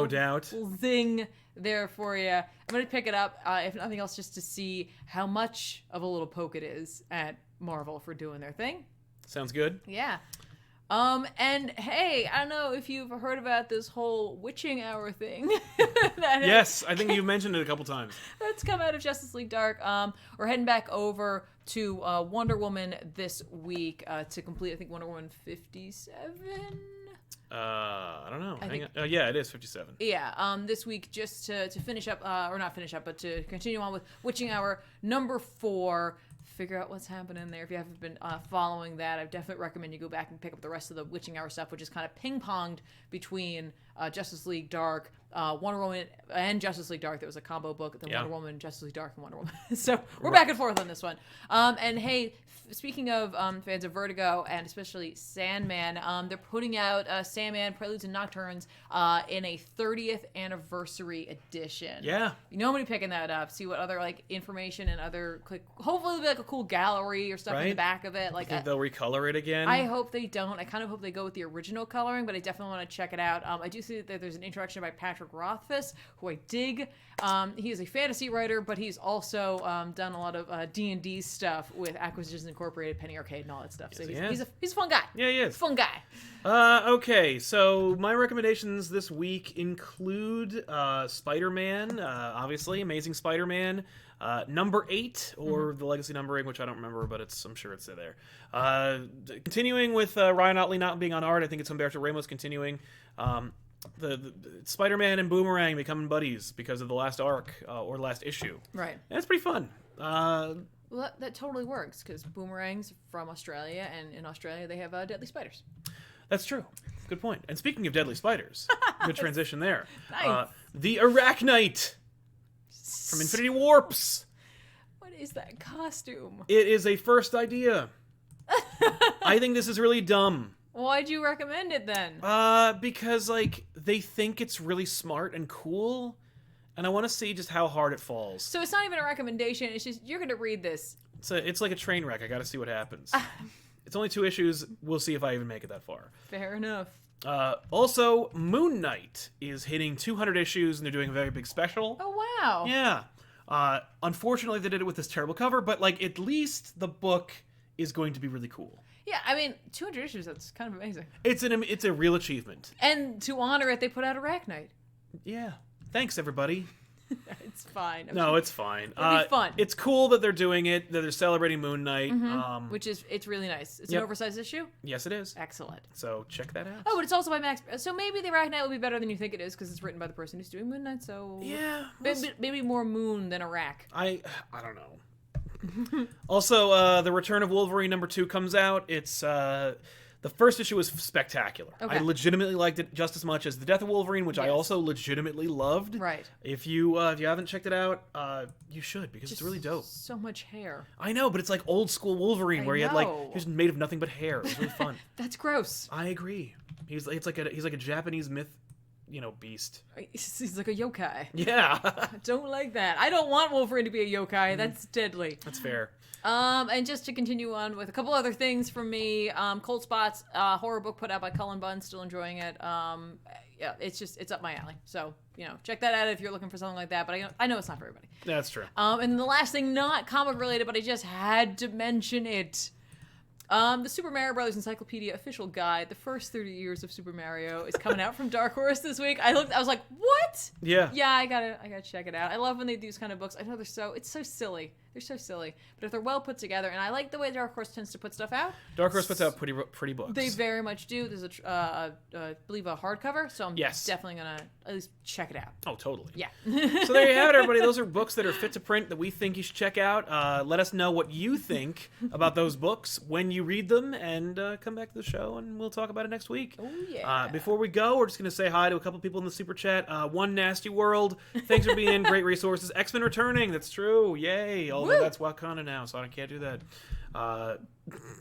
doubt. Little zing there for you. I'm going to pick it up, if nothing else, just to see how much of a little poke it is at Marvel for doing their thing. Sounds good. Yeah. And hey, I don't know if you've heard about this whole witching hour thing. Yes, I think you mentioned it a couple times. That's come out of Justice League Dark. We're heading back over to Wonder Woman this week to complete, I think, Wonder Woman 57? I don't know. Yeah, it is 57. Yeah, this week just to finish up, or not finish up, but to continue on with Witching Hour number 4. Figure out what's happening there. If you haven't been following that, I definitely recommend you go back and pick up the rest of the Witching Hour stuff, which is kind of ping-ponged between Justice League Dark, Wonder Woman, and Justice League Dark. There was a combo book, then Wonder Woman, Justice League Dark, and Wonder Woman. So we're back and forth on this one. And hey, speaking of fans of Vertigo, and especially Sandman, they're putting out Sandman Preludes and Nocturnes in a 30th anniversary edition. Yeah. You know, I'm going to be picking that up, see what other like information and other, hopefully there'll be like a cool gallery or stuff in the back of it. Like, you think they'll recolor it again? I hope they don't. I kind of hope they go with the original coloring, but I definitely want to check it out. I do see that there's an introduction by Patrick Rothfuss, who I dig. He is a fantasy writer, but he's also done a lot of D&D stuff with Acquisitions Incorporated, Penny Arcade, and all that stuff. Yes, so he's a fun guy. Yeah, he is. Fun guy. Okay, so my recommendations this week include Spider-Man, obviously, Amazing Spider-Man, number 8, or the Legacy numbering, which I don't remember, but I'm sure it's there. Continuing with Ryan Otley not being on art, I think it's Humberto Ramos continuing. The Spider-Man and Boomerang becoming buddies because of the last arc, or last issue. Right. And it's pretty fun. Well, that totally works, because Boomerang's from Australia, and in Australia they have deadly spiders. That's true. Good point. And speaking of deadly spiders, good transition there. Nice. The Arachnite from Infinity Warps. What is that costume? It is a first idea. I think this is really dumb. Why'd you recommend it then? Because, like, they think it's really smart and cool, and I want to see just how hard it falls. So it's not even a recommendation, it's just, you're going to read this. It's like a train wreck. I got to see what happens. It's only 2 issues. We'll see if I even make it that far. Fair enough. Also, Moon Knight is hitting 200 issues, and they're doing a very big special. Oh, wow. Yeah. Unfortunately, they did it with this terrible cover, but, like, at least the book is going to be really cool. Yeah, I mean, 200 issues, that's kind of amazing. It's a real achievement. And to honor it, they put out Arachnite. Yeah. Thanks, everybody. It's fine. No, it's fine. It'll be fun. It's cool that they're doing it, that they're celebrating Moon Knight. Which is, it's really nice. It's an oversized issue? Yes, it is. Excellent. So check that out. Oh, but it's also by Max. So maybe the Arachnite will be better than you think it is, because it's written by the person who's doing Moon Knight, so... Yeah. Maybe more Moon than Arac. I don't know. Also, the Return of Wolverine number 2 comes out. It's the first issue was spectacular. Okay. I legitimately liked it just as much as The Death of Wolverine, which I also legitimately loved. Right. If you haven't checked it out, you should, because it's really dope. So much hair. I know, but it's like old school Wolverine, where he had like know. he was made of nothing but hair. It was really fun. That's gross. I agree. He's like a Japanese myth beast. He's like a yokai. Yeah. Don't like that. I don't want Wolverine to be a yokai. That's deadly. That's fair. And just to continue on with a couple other things from me, Cold Spots, horror book put out by Cullen Bunn, still enjoying it. Yeah, it's up my alley. So, check that out if you're looking for something like that, but I know it's not for everybody. That's true. And the last thing, not comic related, but I just had to mention it. The Super Mario Brothers Encyclopedia official guide, the first 30 years of Super Mario, is coming out from Dark Horse this week. I was like, what? Yeah. Yeah, I gotta check it out. I love when they do these kind of books. I know it's so silly. They're so silly. But if they're well put together, and I like the way Dark Horse tends to put stuff out. Dark Horse puts out pretty books. They very much do. There's I believe a hardcover, so I'm definitely gonna at least check it out. Oh, totally. Yeah. So there you have it, everybody. Those are books that are fit to print that we think you should check out. Let us know what you think about those books when you read them, and come back to the show, and we'll talk about it next week. Oh, yeah. Before we go, we're just going to say hi to a couple people in the Super Chat. One Nasty World, thanks for being great resources. X-Men returning, that's true. Yay. Although that's Wakanda now, so I can't do that.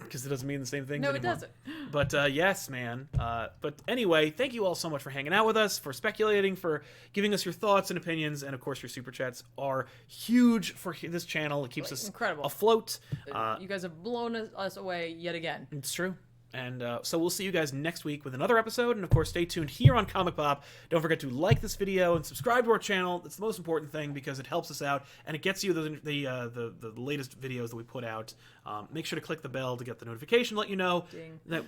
Because it doesn't mean the same thing anymore. No, it doesn't. But yes, man. But anyway, thank you all so much for hanging out with us, for speculating, for giving us your thoughts and opinions, and of course your super chats are huge for this channel. It keeps us incredible afloat. You guys have blown us away yet again. It's true. And so we'll see you guys next week with another episode. And of course, stay tuned here on Comic Pop. Don't forget to like this video and subscribe to our channel. That's the most important thing because it helps us out and it gets you the latest videos that we put out. Make sure to click the bell to get the notification, let you know that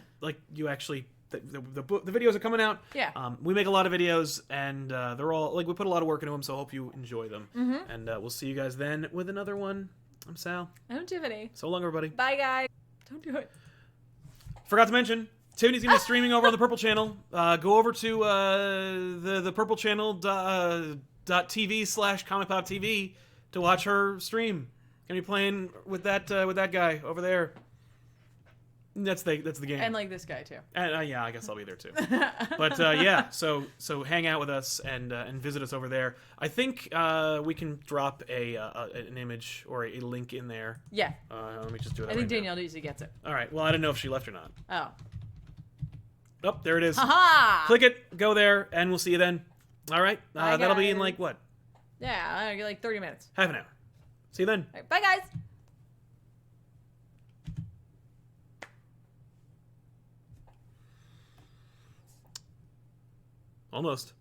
you actually the videos are coming out. Yeah. We make a lot of videos and they're all we put a lot of work into them. So I hope you enjoy them. Mm-hmm. And we'll see you guys then with another one. I'm Sal. I'm Tiffany. So long, everybody. Bye, guys. Don't do it. Forgot to mention, Tiffany's going to be streaming over on the Purple Channel. Go over to the Purple Channel .tv/ComicPOP TV to watch her stream. Gonna be playing with that guy over there. That's the game. And like this guy too. And yeah, I guess I'll be there too. But yeah, so hang out with us and visit us over there. I think we can drop an image or a link in there. Yeah. Let me just do it. I think Danielle usually gets it. All right. Well, I didn't know if she left or not. Oh. Oh, there it is. Haha! Click it, go there, and we'll see you then. All right. That'll be in like what? Yeah, like 30 minutes. Half an hour. See you then. All right, bye, guys. Almost.